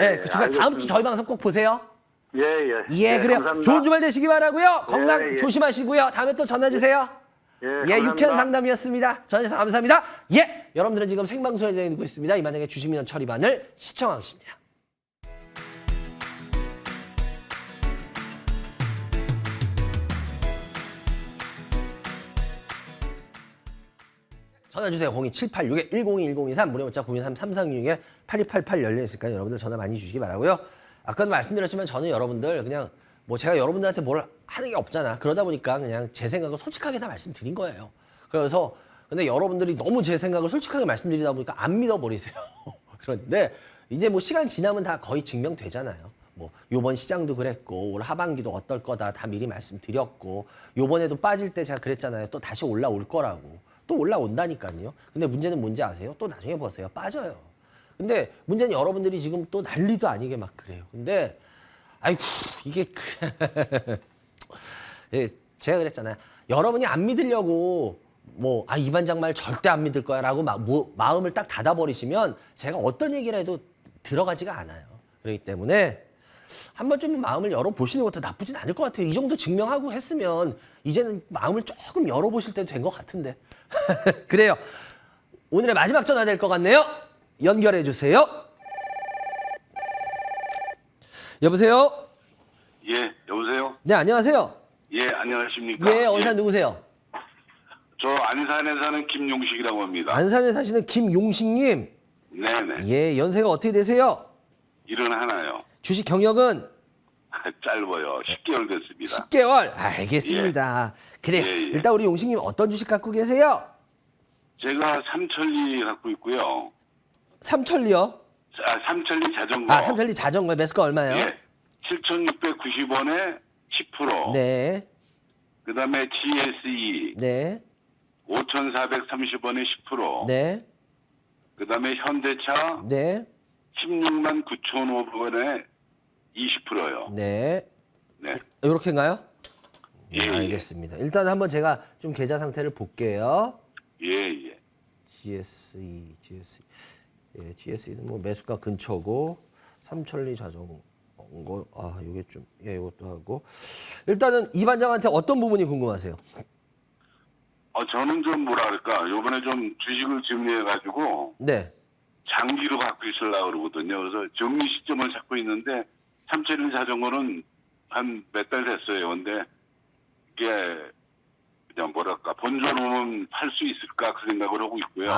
예. 예, 그러니까 다음 주 저희 방송 꼭 보세요. 예. 그래요. 감사합니다. 좋은 주말 되시기 바라고요. 건강 예. 조심하시고요. 다음에 또 전화 주세요. 감사합니다. 유쾌한 상담이었습니다. 전화 주셔서 감사합니다. 여러분들은 지금 생방송에 되고 있습니다. 이만영의 주식민원 처리반을 시청하고 있습니다. 전화주세요. 02786-102103 무료 문자 023-336-8288 열려있으니까 여러분들 전화 많이 주시기 바라고요. 아까도 말씀드렸지만 저는 여러분들 그냥 뭐 제가 여러분들한테 뭘 하는 게 없잖아. 그러다 보니까 그냥 제 생각을 솔직하게 다 말씀드린 거예요. 그래서 근데 여러분들이 너무 제 생각을 솔직하게 말씀드리다 보니까 안 믿어버리세요. 그런데 이제 뭐 시간 지나면 다 거의 증명되잖아요. 뭐 요번 시장도 그랬고 올 하반기도 어떨 거다 다 미리 말씀드렸고 요번에도 빠질 때 제가 그랬잖아요. 또 다시 올라올 거라고. 또 올라온다니까요. 근데 문제는 뭔지 아세요? 또 나중에 보세요. 빠져요. 근데 문제는 여러분들이 지금 또 난리도 아니게 막 그래요. 근데 아이고 이게 제가 그랬잖아요. 여러분이 안 믿으려고 이 반장 말 절대 안 믿을 거야 라고 마음을 딱 닫아버리시면 제가 어떤 얘기를 해도 들어가지가 않아요. 그렇기 때문에 한번 좀 마음을 열어보시는 것도 나쁘진 않을 것 같아요. 이 정도 증명하고 했으면 이제는 마음을 조금 열어보실 때도 된 것 같은데. 그래요. 오늘의 마지막 전화 될 것 같네요. 연결해 주세요. 여보세요? 예, 여보세요? 네, 안녕하세요. 예, 안녕하십니까? 예, 어디서 누구세요? 저 안산에 사는 김용식이라고 합니다. 안산에 사시는 김용식님. 네네. 예, 연세가 어떻게 되세요? 71요. 주식 경력은? 짧아요. 10개월 됐습니다. 10개월? 알겠습니다. 그래요. 예. 일단 우리 용식님 어떤 주식 갖고 계세요? 제가 삼천리 갖고 있고요. 삼천리요? 삼천리 자전거. 삼천리 자전거 매수가 얼마예요? 예. 7,690원에 10%. 네. 그다음에 GSE 네. 5,430원에 10%. 네. 그다음에 현대차 네. 16만 9,500원에 20%요. 네. 네. 이렇게인가요? 예, 네, 알겠습니다. 일단 한번 제가 좀 계좌 상태를 볼게요. 예. GSE. 예, GSE는 뭐 매수가 근처고 삼천리 자전거 이게 좀 이것도 하고 일단은 이 반장한테 어떤 부분이 궁금하세요? 저는 좀 뭐라 그럴까 요번에 좀 주식을 정리해가지고 네. 장기로 갖고 있으려고 그러거든요. 그래서 정리 시점을 찾고 있는데 삼천리 자전거는 한 몇 달 됐어요. 근데 이게 그냥 뭐랄까 본전으로는 팔 수 있을까 그 생각을 하고 있고요.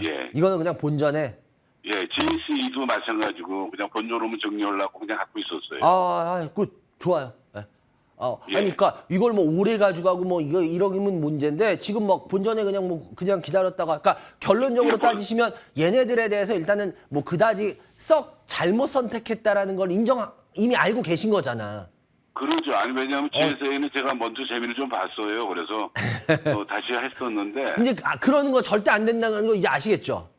예. 이거는 그냥 본전에. 예, GSE도 마찬가지고 그냥 본전으로는 정리하려고 그냥 갖고 있었어요. 굿 좋아요. 네. 예. 그러니까 이걸 뭐 오래 가져가고 뭐 이거 이러면 문제인데 지금 뭐 본전에 그냥 기다렸다가 그러니까 결론적으로 예, 따지시면 얘네들에 대해서 일단은 뭐 그다지 썩 잘못 선택했다라는 걸 이미 알고 계신 거잖아. 그러죠. 아니 왜냐하면 GSE는 제가 먼저 재미를 좀 봤어요. 그래서 다시 했었는데 이제 그러는 거 절대 안 된다는 거 이제 아시겠죠?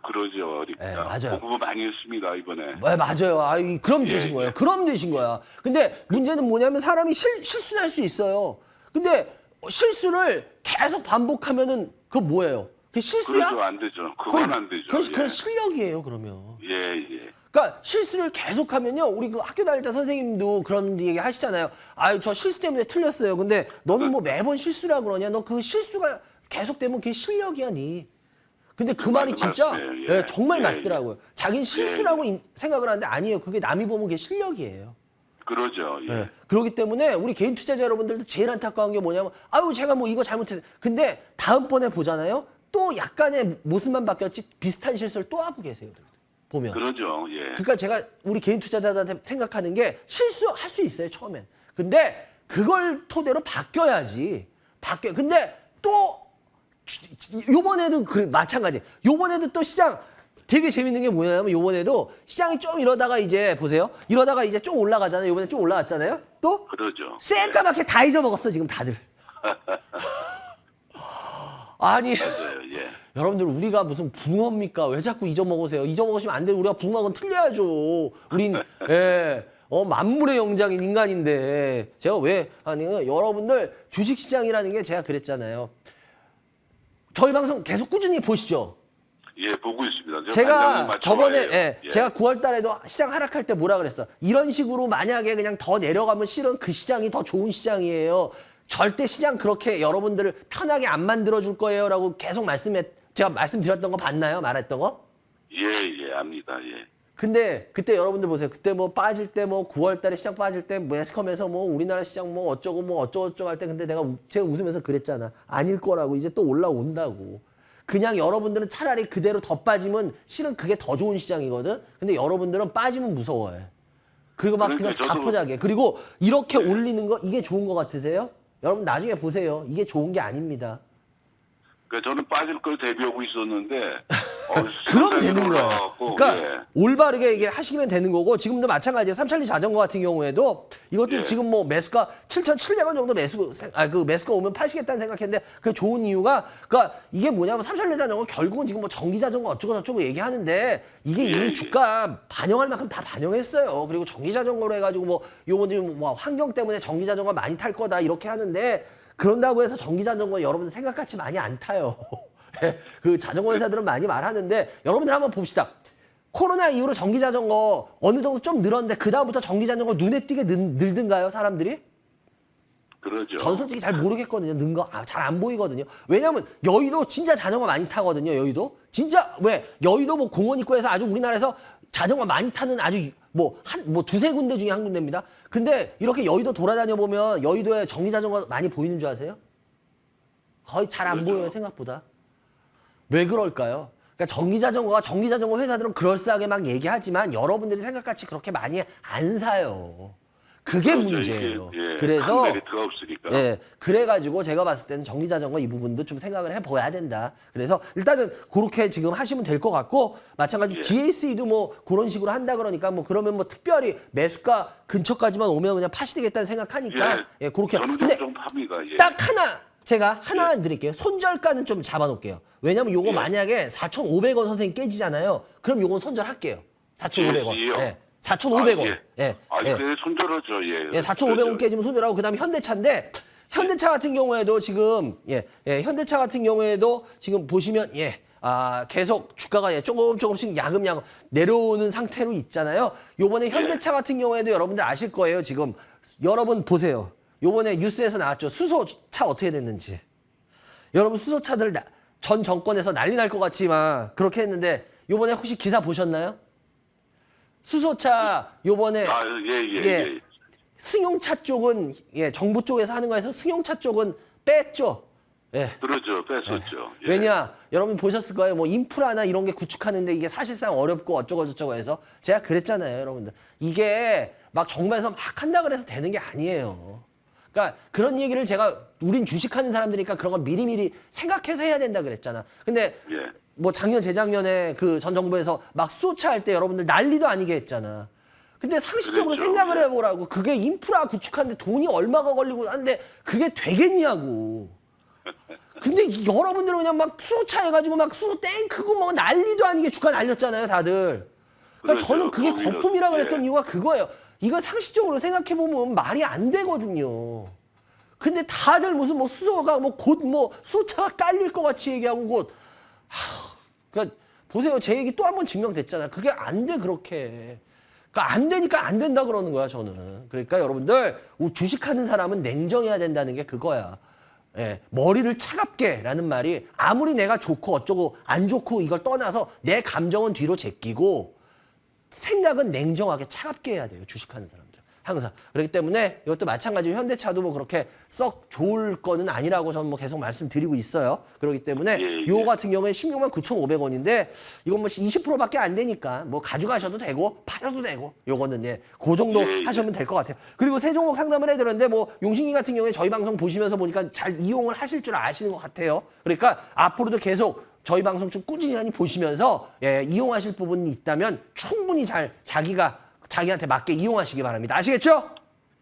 그러죠. 네, 맞아요. 공부 많이 했습니다 이번에. 네, 맞아요. 그럼 되신 거예요. 그럼 되신 거야. 근데 문제는 뭐냐면 사람이 실수를 할 수 있어요. 근데 실수를 계속 반복하면은 그건 뭐예요? 그게 실수야? 그래도 안 되죠. 그건 안 되죠. 그건 실력이에요, 그러면. 예. 그러니까 실수를 계속하면요. 우리 그 학교 다닐 때 선생님도 그런 얘기 하시잖아요. 아유, 저 실수 때문에 틀렸어요. 근데 너는 뭐 매번 실수라 그러냐? 너 그 실수가 계속되면 그게 실력이야, 니. 근데 그 말이 진짜 맞아요. 예, 정말 예, 맞더라고요. 자기는 실수라고 생각을 하는데 아니에요. 그게 남이 보면 그게 실력이에요. 그러죠. 예. 예. 그렇기 때문에 우리 개인 투자자 여러분들도 제일 안타까운 게 뭐냐면 아유 제가 뭐 이거 잘못했어요. 근데 다음번에 보잖아요. 또 약간의 모습만 바뀌었지 비슷한 실수를 또 하고 계세요. 보면. 그러죠. 예. 그러니까 제가 우리 개인 투자자들한테 생각하는 게 실수할 수 있어요. 처음엔. 근데 그걸 토대로 바뀌어야지. 근데 또 요번에도 마찬가지. 요번에도 또 시장 되게 재밌는 게 뭐냐면 요번에도 시장이 좀 이러다가 이제 보세요. 이러다가 이제 좀 올라가잖아요. 요번에 좀 올라갔잖아요. 또 그러죠. 새까맣게 다 잊어먹었어 지금 다들. 아니 맞아요. 예. 여러분들 우리가 무슨 붕어입니까? 왜 자꾸 잊어먹으세요? 잊어먹으시면 안 돼요. 우리가 붕어건 틀려야죠. 우린 만물의 영장인 인간인데 제가 왜 아니 여러분들 주식시장이라는 게 제가 그랬잖아요. 저희 방송 계속 꾸준히 보시죠. 예, 보고 있습니다. 제가 저번에 좋아해요. 예. 제가 9월 달에도 시장 하락할 때 뭐라 그랬어? 이런 식으로 만약에 그냥 더 내려가면 실은 그 시장이 더 좋은 시장이에요. 절대 시장 그렇게 여러분들을 편하게 안 만들어 줄 거예요라고 계속 제가 말씀드렸던 거 봤나요? 말했던 거? 예, 압니다. 예. 근데 그때 여러분들 보세요. 그때 뭐 빠질 때 뭐 9월 달에 시장 빠질 때 매스컴에서 뭐 우리나라 시장 뭐 어쩌고 할 때 근데 제가 웃으면서 그랬잖아. 아닐 거라고 이제 또 올라온다고. 그냥 여러분들은 차라리 그대로 더 빠지면 실은 그게 더 좋은 시장이거든. 근데 여러분들은 빠지면 무서워해. 그리고 막 그냥 저도- 자포자기. 그리고 이렇게 올리는 거 이게 좋은 거 같으세요? 여러분 나중에 보세요. 이게 좋은 게 아닙니다. 그러니까 저는 빠질 걸 대비하고 있었는데 그럼 되는 거예요. 올라가고, 그러니까 예. 올바르게 이게 하시면 되는 거고 지금도 마찬가지예요. 삼천리 자전거 같은 경우에도 이것도 예. 지금 뭐 매수가 7,700원 정도 매수가 오면 파시겠다는 생각했는데 그게 좋은 이유가 그러니까 이게 뭐냐면 삼천리 자전거 결국은 지금 뭐 전기 자전거 어쩌고 저쩌고 얘기하는데 이게 이미 예. 주가 반영할 만큼 다 반영했어요. 그리고 전기 자전거로 해가지고 뭐 요번에 뭐 환경 때문에 전기 자전거 많이 탈 거다 이렇게 하는데 그런다고 해서 전기 자전거 여러분들 생각같이 많이 안 타요. 그 자전거 회사들은 많이 말하는데 여러분들 한번 봅시다. 코로나 이후로 전기 자전거 어느 정도 좀 늘었는데 그 다음부터 전기 자전거 눈에 띄게 늘든가요, 사람들이? 그러죠. 전 솔직히 잘 모르겠거든요. 는 거 잘 안 보이거든요. 왜냐면 여의도 진짜 자전거 많이 타거든요. 여의도 진짜 왜 여의도 뭐 공원 입구에서 아주 우리나라에서 자전거 많이 타는 아주 뭐 두세 군데 중에 한 군데입니다. 근데 이렇게 여의도 돌아다녀 보면 여의도에 전기 자전거 많이 보이는 줄 아세요? 거의 잘 안 그러죠. 보여요, 생각보다. 왜 그럴까요? 그러니까 전기 자전거 회사들은 그럴싸하게 막 얘기하지만 여러분들이 생각같이 그렇게 많이 안 사요. 그게 그렇죠. 문제예요. 이게, 예, 그래서 큰 메리트가 없으니까. 예, 그래가지고 제가 봤을 때는 전기 자전거 이 부분도 좀 생각을 해봐야 된다. 그래서 일단은 그렇게 지금 하시면 될 것 같고 마찬가지 예. GAC도 뭐 그런 식으로 한다 그러니까 뭐 그러면 뭐 특별히 매수가 근처까지만 오면 그냥 파시되겠다는 생각하니까 예, 그렇게. 저는 근데 좀 팝니다. 예. 딱 하나 제가 하나만 드릴게요. 손절가는 좀 잡아놓을게요. 왜냐면 요거 예. 만약에 4,500원 선생님 깨지잖아요. 그럼 요건 손절할게요. 4,500원. GAC요? 예. 4,500원. 아, 예. 아니, 예. 그게 손절하죠. 예. 예, 4,500원 깨지면 손절하고 그다음에 현대차인데 현대차 같은 경우에도 지금 현대차 같은 경우에도 지금 보시면 계속 주가가 조금씩 야금야금 내려오는 상태로 있잖아요. 요번에 현대차 같은 경우에도 여러분들 아실 거예요. 지금 여러분 보세요. 요번에 뉴스에서 나왔죠. 수소차 어떻게 됐는지. 여러분 수소차들 전 정권에서 난리 날 것 같지만 그렇게 했는데 요번에 혹시 기사 보셨나요? 수소차 요번에 예. 승용차 쪽은 정부 쪽에서 하는 거에서 승용차 쪽은 뺐죠. 예. 그러죠. 뺐었죠. 예. 왜냐? 여러분 보셨을 거예요. 뭐 인프라나 이런 게 구축하는데 이게 사실상 어렵고 어쩌고 저쩌고 해서 제가 그랬잖아요, 여러분들. 이게 막 정부에서 막 한다 그래서 되는 게 아니에요. 그러니까 그런 얘기를 제가 우린 주식하는 사람들이니까 그런 걸 미리미리 생각해서 해야 된다 그랬잖아. 근데 예. 뭐 작년 재작년에 그 전 정부에서 막 수소차 할 때 여러분들 난리도 아니게 했잖아. 근데 상식적으로 그랬죠. 생각을 예. 해보라고. 그게 인프라 구축하는데 돈이 얼마가 걸리고 하는데 그게 되겠냐고. 근데 여러분들은 그냥 막 수소차 해가지고 막 수소 땡크고 뭐 난리도 아니게 주가 날렸잖아요, 다들. 그러니까 그렇죠. 저는 그게 거기서, 거품이라 그랬던 예. 이유가 그거예요. 이거 상식적으로 생각해보면 말이 안 되거든요. 근데 다들 무슨 뭐 수소가 뭐 곧 뭐 수소차가 깔릴 것 같이 얘기하고 곧 그러니까 보세요. 제 얘기 또 한 번 증명됐잖아요. 그게 안 돼 그렇게. 그러니까 안 되니까 안 된다 그러는 거야 저는. 그러니까 여러분들 주식하는 사람은 냉정해야 된다는 게 그거야. 예, 머리를 차갑게라는 말이 아무리 내가 좋고 어쩌고 안 좋고 이걸 떠나서 내 감정은 뒤로 제끼고 생각은 냉정하게 차갑게 해야 돼요. 주식하는 사람들. 항상. 그렇기 때문에 이것도 마찬가지로 현대차도 뭐 그렇게 썩 좋을 거는 아니라고 저는 뭐 계속 말씀드리고 있어요. 그렇기 때문에 예. 요거 같은 경우에 16만 9,500원인데 이건 뭐 20%밖에 안 되니까 뭐 가져가셔도 되고 팔아도 되고 요거는 예, 그 정도 예. 하시면 될 것 같아요. 그리고 세 종목 상담을 해드렸는데 뭐 용신이 같은 경우에 저희 방송 보시면서 보니까 잘 이용을 하실 줄 아시는 것 같아요. 그러니까 앞으로도 계속 저희 방송 좀 꾸준히 보시면서 예, 이용하실 부분이 있다면 충분히 잘 자기한테 맞게 이용하시기 바랍니다. 아시겠죠?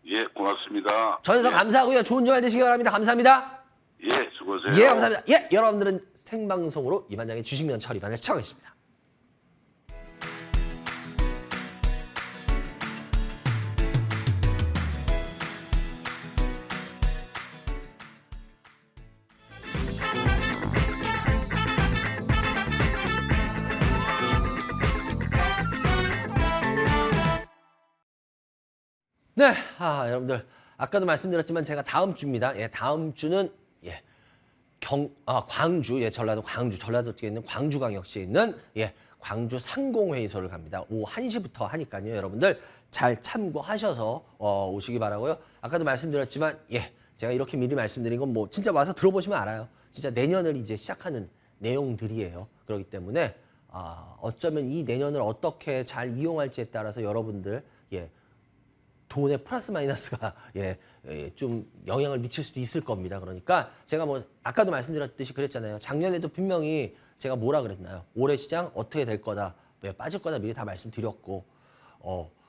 예, 고맙습니다. 전해서 예. 감사하고요. 좋은 주말 되시기 바랍니다. 감사합니다. 예, 수고하세요. 예, 감사합니다. 예, 여러분들은 생방송으로 이반장의 주식면 처리 반을 시청하겠습니다. 네, 여러분들 아까도 말씀드렸지만 제가 다음 주입니다. 예, 다음 주는 예, 광주, 예, 전라도 쪽에 있는 광주광역시에 있는 예, 광주 상공회의소를 갑니다. 오후 1시부터 하니까요, 여러분들 잘 참고하셔서 오시기 바라고요. 아까도 말씀드렸지만 예, 제가 이렇게 미리 말씀드린 건 뭐 진짜 와서 들어보시면 알아요. 진짜 내년을 이제 시작하는 내용들이에요. 그렇기 때문에 어쩌면 이 내년을 어떻게 잘 이용할지에 따라서 여러분들 예. 돈의 플러스 마이너스가 좀 영향을 미칠 수도 있을 겁니다. 그러니까 제가 뭐 아까도 말씀드렸듯이 그랬잖아요. 작년에도 분명히 제가 뭐라 그랬나요? 올해 시장 어떻게 될 거다, 빠질 거다 미리 다 말씀드렸고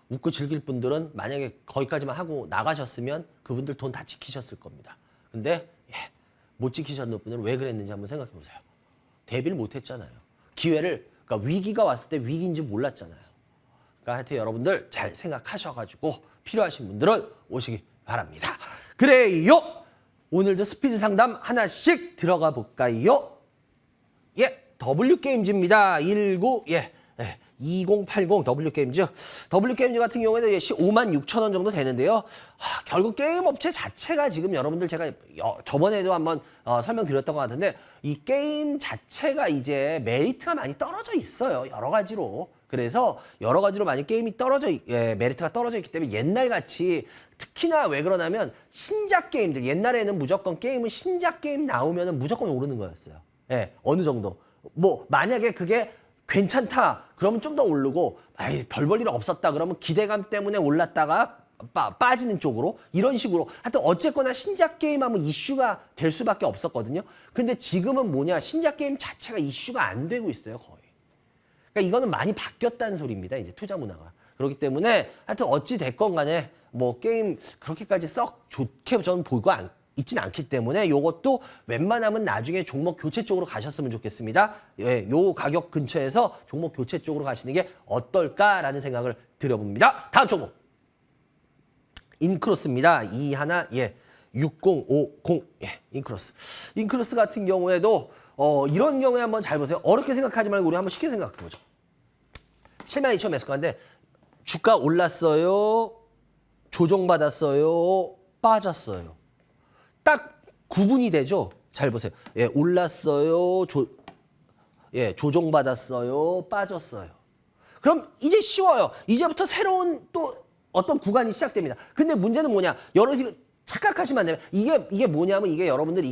웃고 즐길 분들은 만약에 거기까지만 하고 나가셨으면 그분들 돈 다 지키셨을 겁니다. 근데 못 지키셨는 분들은 왜 그랬는지 한번 생각해 보세요. 대비를 못 했잖아요. 그러니까 위기가 왔을 때 위기인지 몰랐잖아요. 그러니까 하여튼 여러분들 잘 생각하셔가지고 필요하신 분들은 오시기 바랍니다. 그래요. 오늘도 스피드 상담 하나씩 들어가 볼까요? 예, W게임즈입니다. 2080 W게임즈. W게임즈 같은 경우에는 56,000원 정도 되는데요. 결국 게임 업체 자체가 지금 여러분들 제가 저번에도 한번 설명드렸던 것 같은데 이 게임 자체가 이제 메리트가 많이 떨어져 있어요. 여러 가지로. 그래서 여러 가지로 많이 게임이 메리트가 떨어져 있기 때문에 옛날같이 특히나 왜 그러냐면 신작 게임들 옛날에는 무조건 게임은 신작 게임 나오면은 무조건 오르는 거였어요. 예, 어느 정도. 뭐 만약에 그게 괜찮다 그러면 좀 더 오르고 별 볼 일 없었다 그러면 기대감 때문에 올랐다가 빠지는 쪽으로 이런 식으로 하여튼 어쨌거나 신작 게임 하면 이슈가 될 수밖에 없었거든요. 근데 지금은 뭐냐 신작 게임 자체가 이슈가 안 되고 있어요 거의. 그러니까 이거는 많이 바뀌었다는 소리입니다. 이제 투자 문화가. 그렇기 때문에 하여튼 어찌 됐건 간에 뭐 게임 그렇게까지 썩 좋게 저는 보고 있진 않기 때문에 요것도 웬만하면 나중에 종목 교체 쪽으로 가셨으면 좋겠습니다. 예, 요 가격 근처에서 종목 교체 쪽으로 가시는 게 어떨까라는 생각을 드려봅니다. 다음 종목. 인크로스입니다. 6050 인크로스. 인크로스 같은 경우에도 이런 경우에 한번 잘 보세요. 어렵게 생각하지 말고 우리 한번 쉽게 생각해보죠. 72,000 매수가인데 주가 올랐어요. 조정받았어요. 빠졌어요. 딱 구분이 되죠. 잘 보세요. 예, 올랐어요. 조정받았어요. 빠졌어요. 그럼 이제 쉬워요. 이제부터 새로운 또 어떤 구간이 시작됩니다. 근데 문제는 뭐냐? 여러분이 착각하시면 안 됩니다. 이게 뭐냐면 이게 여러분들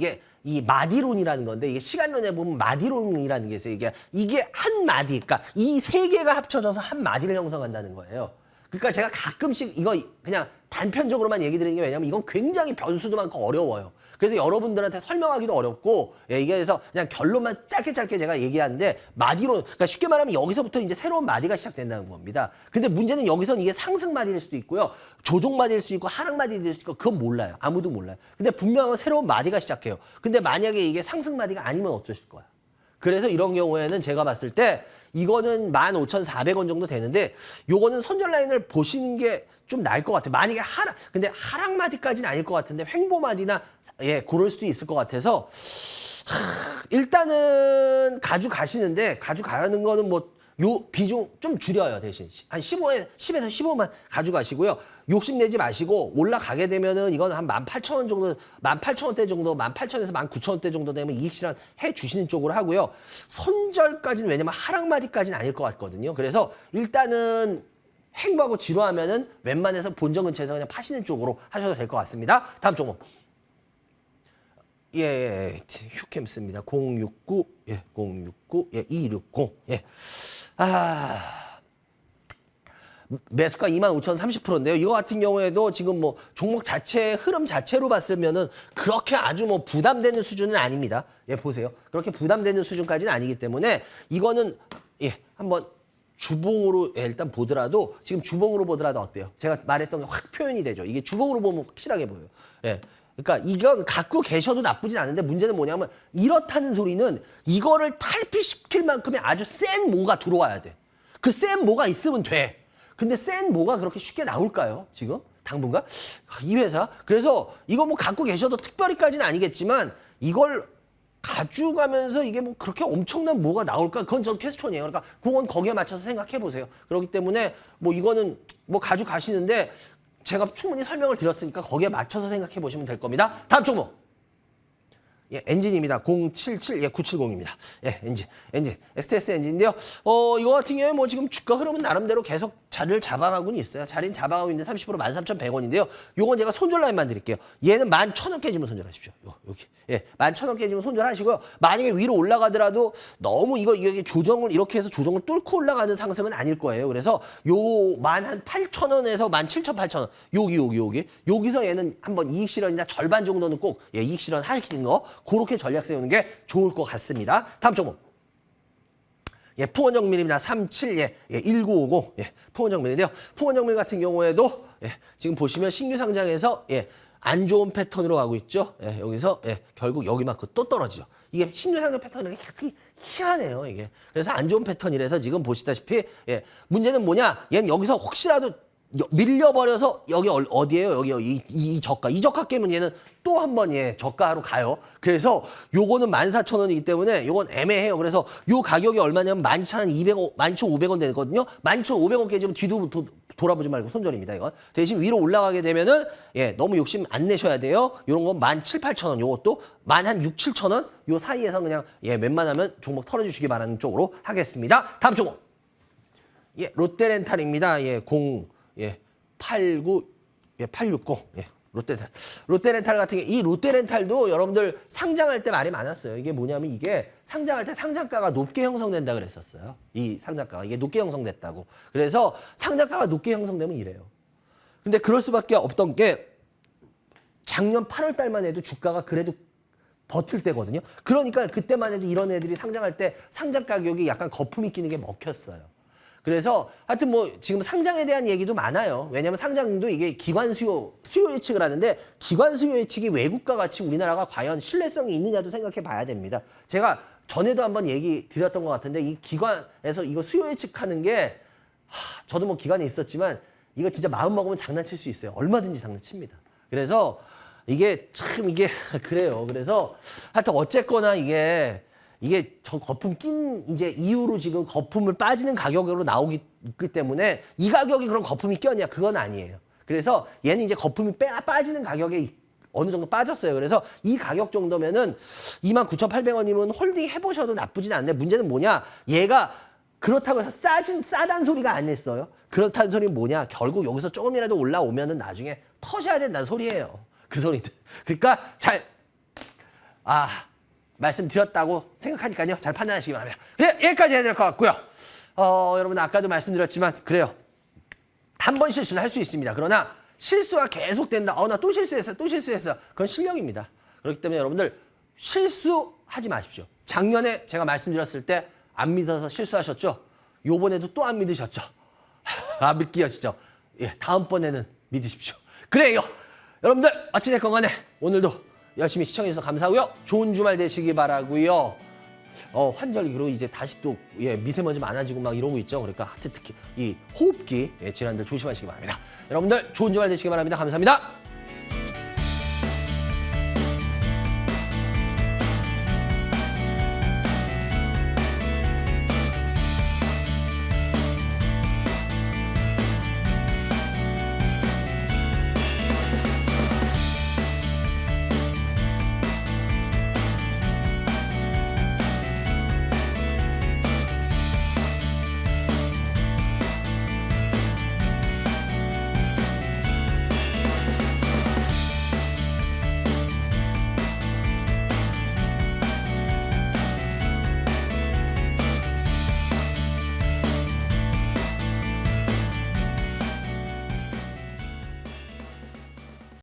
이 마디론이라는 건데 이게 시간론에 보면 마디론이라는 게 있어요. 이게 한 마디, 그러니까 이 세 개가 합쳐져서 한 마디를 형성한다는 거예요. 그러니까 제가 가끔씩 이거 그냥 단편적으로만 얘기 드리는 게 왜냐면 이건 굉장히 변수도 많고 어려워요. 그래서 여러분들한테 설명하기도 어렵고 이게 그래서 그냥 결론만 짧게 제가 얘기하는데 마디론, 그러니까 쉽게 말하면 여기서부터 이제 새로운 마디가 시작된다는 겁니다. 근데 문제는 여기서는 이게 상승 마디일 수도 있고요. 조정 마디일 수도 있고 하락 마디일 수도 있고 그건 몰라요. 아무도 몰라요. 근데 분명한 새로운 마디가 시작해요. 근데 만약에 이게 상승 마디가 아니면 어쩌실 거야? 그래서 이런 경우에는 제가 봤을 때 이거는 15,400원 정도 되는데 요거는 손절 라인을 보시는 게 좀 나을 것 같아요. 만약에 근데 하락마디까지는 아닐 것 같은데 횡보마디나 예, 그럴 수도 있을 것 같아서 일단은 가져가시는데 가져가는 거는 뭐 요 비중 좀 줄여요. 대신 한 10에서 15만 가져가시고요. 욕심내지 마시고 올라가게 되면은 이건 한 18,000원 정도, 18,000원대 정도, 18,000원에서 19,000원대 정도 되면 이익 실현 해 주시는 쪽으로 하고요. 손절까지는 왜냐면 하락마디까지는 아닐 것 같거든요. 그래서 일단은 횡보하고 지루하면은 웬만해서 본전 근처에서 그냥 파시는 쪽으로 하셔도 될 것 같습니다. 다음 종목. 예, 휴캠스입니다. 069, 예, 069, 예, 260, 예. 매수가 25,030%인데요. 이거 같은 경우에도 지금 뭐 종목 자체 흐름 자체로 봤으면은 그렇게 아주 뭐 부담되는 수준은 아닙니다. 예, 보세요. 그렇게 부담되는 수준까지는 아니기 때문에 이거는 예, 한번 주봉으로 예, 일단 보더라도 지금 주봉으로 보더라도 어때요? 제가 말했던 게 확 표현이 되죠. 이게 주봉으로 보면 확실하게 보여요. 예. 그러니까 이건 갖고 계셔도 나쁘진 않은데 문제는 뭐냐면 이렇다는 소리는 이거를 탈피시킬 만큼의 아주 센 모가 들어와야 돼. 그 센 모가 있으면 돼. 근데 센 모가 그렇게 쉽게 나올까요? 지금? 당분간? 이 회사? 그래서 이거 뭐 갖고 계셔도 특별히까지는 아니겠지만 이걸 가져가면서 이게 뭐 그렇게 엄청난 뭐가 나올까? 그건 전 퀘스천이에요. 그러니까 그건 거기에 맞춰서 생각해 보세요. 그렇기 때문에 뭐 이거는 뭐 가져가시는데 제가 충분히 설명을 드렸으니까 거기에 맞춰서 생각해 보시면 될 겁니다. 다음 종목. 예, 엔진입니다. 077, 예, 970입니다. 예, 엔진. STS 엔진인데요. 이거 같은 경우에 뭐 지금 주가 흐름은 나름대로 계속 자리를 잡아가고는 있어요. 자리는 잡아가고 있는데 30% 13,100원인데요. 요건 제가 손절 라인만 드릴게요. 얘는 11,000원 깨지면 손절하십시오. 여기. 예, 11,000원 깨지면 손절하시고요. 만약에 위로 올라가더라도 너무 이게 조정을 이렇게 해서 조정을 뚫고 올라가는 상승은 아닐 거예요. 그래서 요 18,000원에서 17,800원. 여기서 얘는 한번 이익 실현이나 절반 정도는 꼭 예, 이익 실현 하시는 거 그렇게 전략 세우는 게 좋을 것 같습니다. 다음 종목. 예, 풍원정밀입니다. 37, 예, 1950, 예, 풍원정밀인데요. 풍원정밀 같은 경우에도, 예, 지금 보시면 신규 상장에서, 예, 안 좋은 패턴으로 가고 있죠. 예, 여기서, 예, 결국 여기만큼 또 떨어지죠. 이게 신규 상장 패턴이 희한해요, 이게. 그래서 안 좋은 패턴이라서 지금 보시다시피, 예, 문제는 뭐냐? 얘는 여기서 혹시라도 밀려버려서 여기 어디예요? 여기 이 저가. 이 저가 깨면 얘는 또 한 번 예, 저가로 가요. 그래서 요거는 14,000원이기 때문에 요건 애매해요. 그래서 요 가격이 얼마냐면 12,200원, 12,500원 되거든요. 12,500원 깨지면 뒤도 돌아보지 말고 손절입니다. 이건. 대신 위로 올라가게 되면은 예, 너무 욕심 안 내셔야 돼요. 요런 건 17,000, 8,000원. 요것도 한 6, 7,000원 요 사이에서 그냥 예, 웬만하면 종목 털어주시기 바라는 쪽으로 하겠습니다. 다음 종목. 예, 롯데렌탈입니다. 예, 860, 예, 롯데렌탈 같은 게, 이 롯데렌탈도 여러분들 상장할 때 말이 많았어요. 이게 뭐냐면 이게 상장할 때 상장가가 높게 형성된다 그랬었어요. 이 상장가가. 이게 높게 형성됐다고. 그래서 상장가가 높게 형성되면 이래요. 근데 그럴 수밖에 없던 게 작년 8월 달만 해도 주가가 그래도 버틸 때거든요. 그러니까 그때만 해도 이런 애들이 상장할 때 상장 가격이 약간 거품이 끼는 게 먹혔어요. 그래서 하여튼 뭐 지금 상장에 대한 얘기도 많아요. 왜냐하면 상장도 이게 기관 수요 예측을 하는데 기관 수요 예측이 외국과 같이 우리나라가 과연 신뢰성이 있느냐도 생각해 봐야 됩니다. 제가 전에도 한번 얘기 드렸던 것 같은데 이 기관에서 이거 수요 예측하는 게 저도 뭐 기관에 있었지만 이거 진짜 마음 먹으면 장난칠 수 있어요. 얼마든지 장난칩니다. 그래서 이게 참 이게 그래요. 그래서 하여튼 어쨌거나 이게 저 거품 낀 이제 이후로 지금 거품을 빠지는 가격으로 나오기 때문에 이 가격이 그럼 거품이 꼈냐? 그건 아니에요. 그래서 얘는 이제 거품이 빠지는 가격에 어느 정도 빠졌어요. 그래서 이 가격 정도면은 29,800원이면 홀딩 해보셔도 나쁘진 않은데 문제는 뭐냐? 얘가 그렇다고 해서 싸단 소리가 안 냈어요. 그렇다는 소리는 뭐냐? 결국 여기서 조금이라도 올라오면은 나중에 터셔야 된다는 소리예요. 그 소리들. 그러니까 말씀드렸다고 생각하니까요. 잘 판단하시기 바랍니다. 그래, 여기까지 해야 될 것 같고요. 여러분 아까도 말씀드렸지만 그래요. 한 번 실수는 할 수 있습니다. 그러나 실수가 계속된다. 나 또 실수했어. 그건 실력입니다. 그렇기 때문에 여러분들 실수하지 마십시오. 작년에 제가 말씀드렸을 때 안 믿어서 실수하셨죠? 요번에도 또 안 믿으셨죠? 안 믿기시죠? 예, 다음번에는 믿으십시오. 그래요. 여러분들 어찌됐건 간에 오늘도 열심히 시청해주셔서 감사하고요. 좋은 주말 되시기 바라고요. 환절기로 이제 다시 또 미세먼지 많아지고 막 이러고 있죠. 그러니까 하트 특히 이 호흡기 질환들 조심하시기 바랍니다. 여러분들 좋은 주말 되시기 바랍니다. 감사합니다.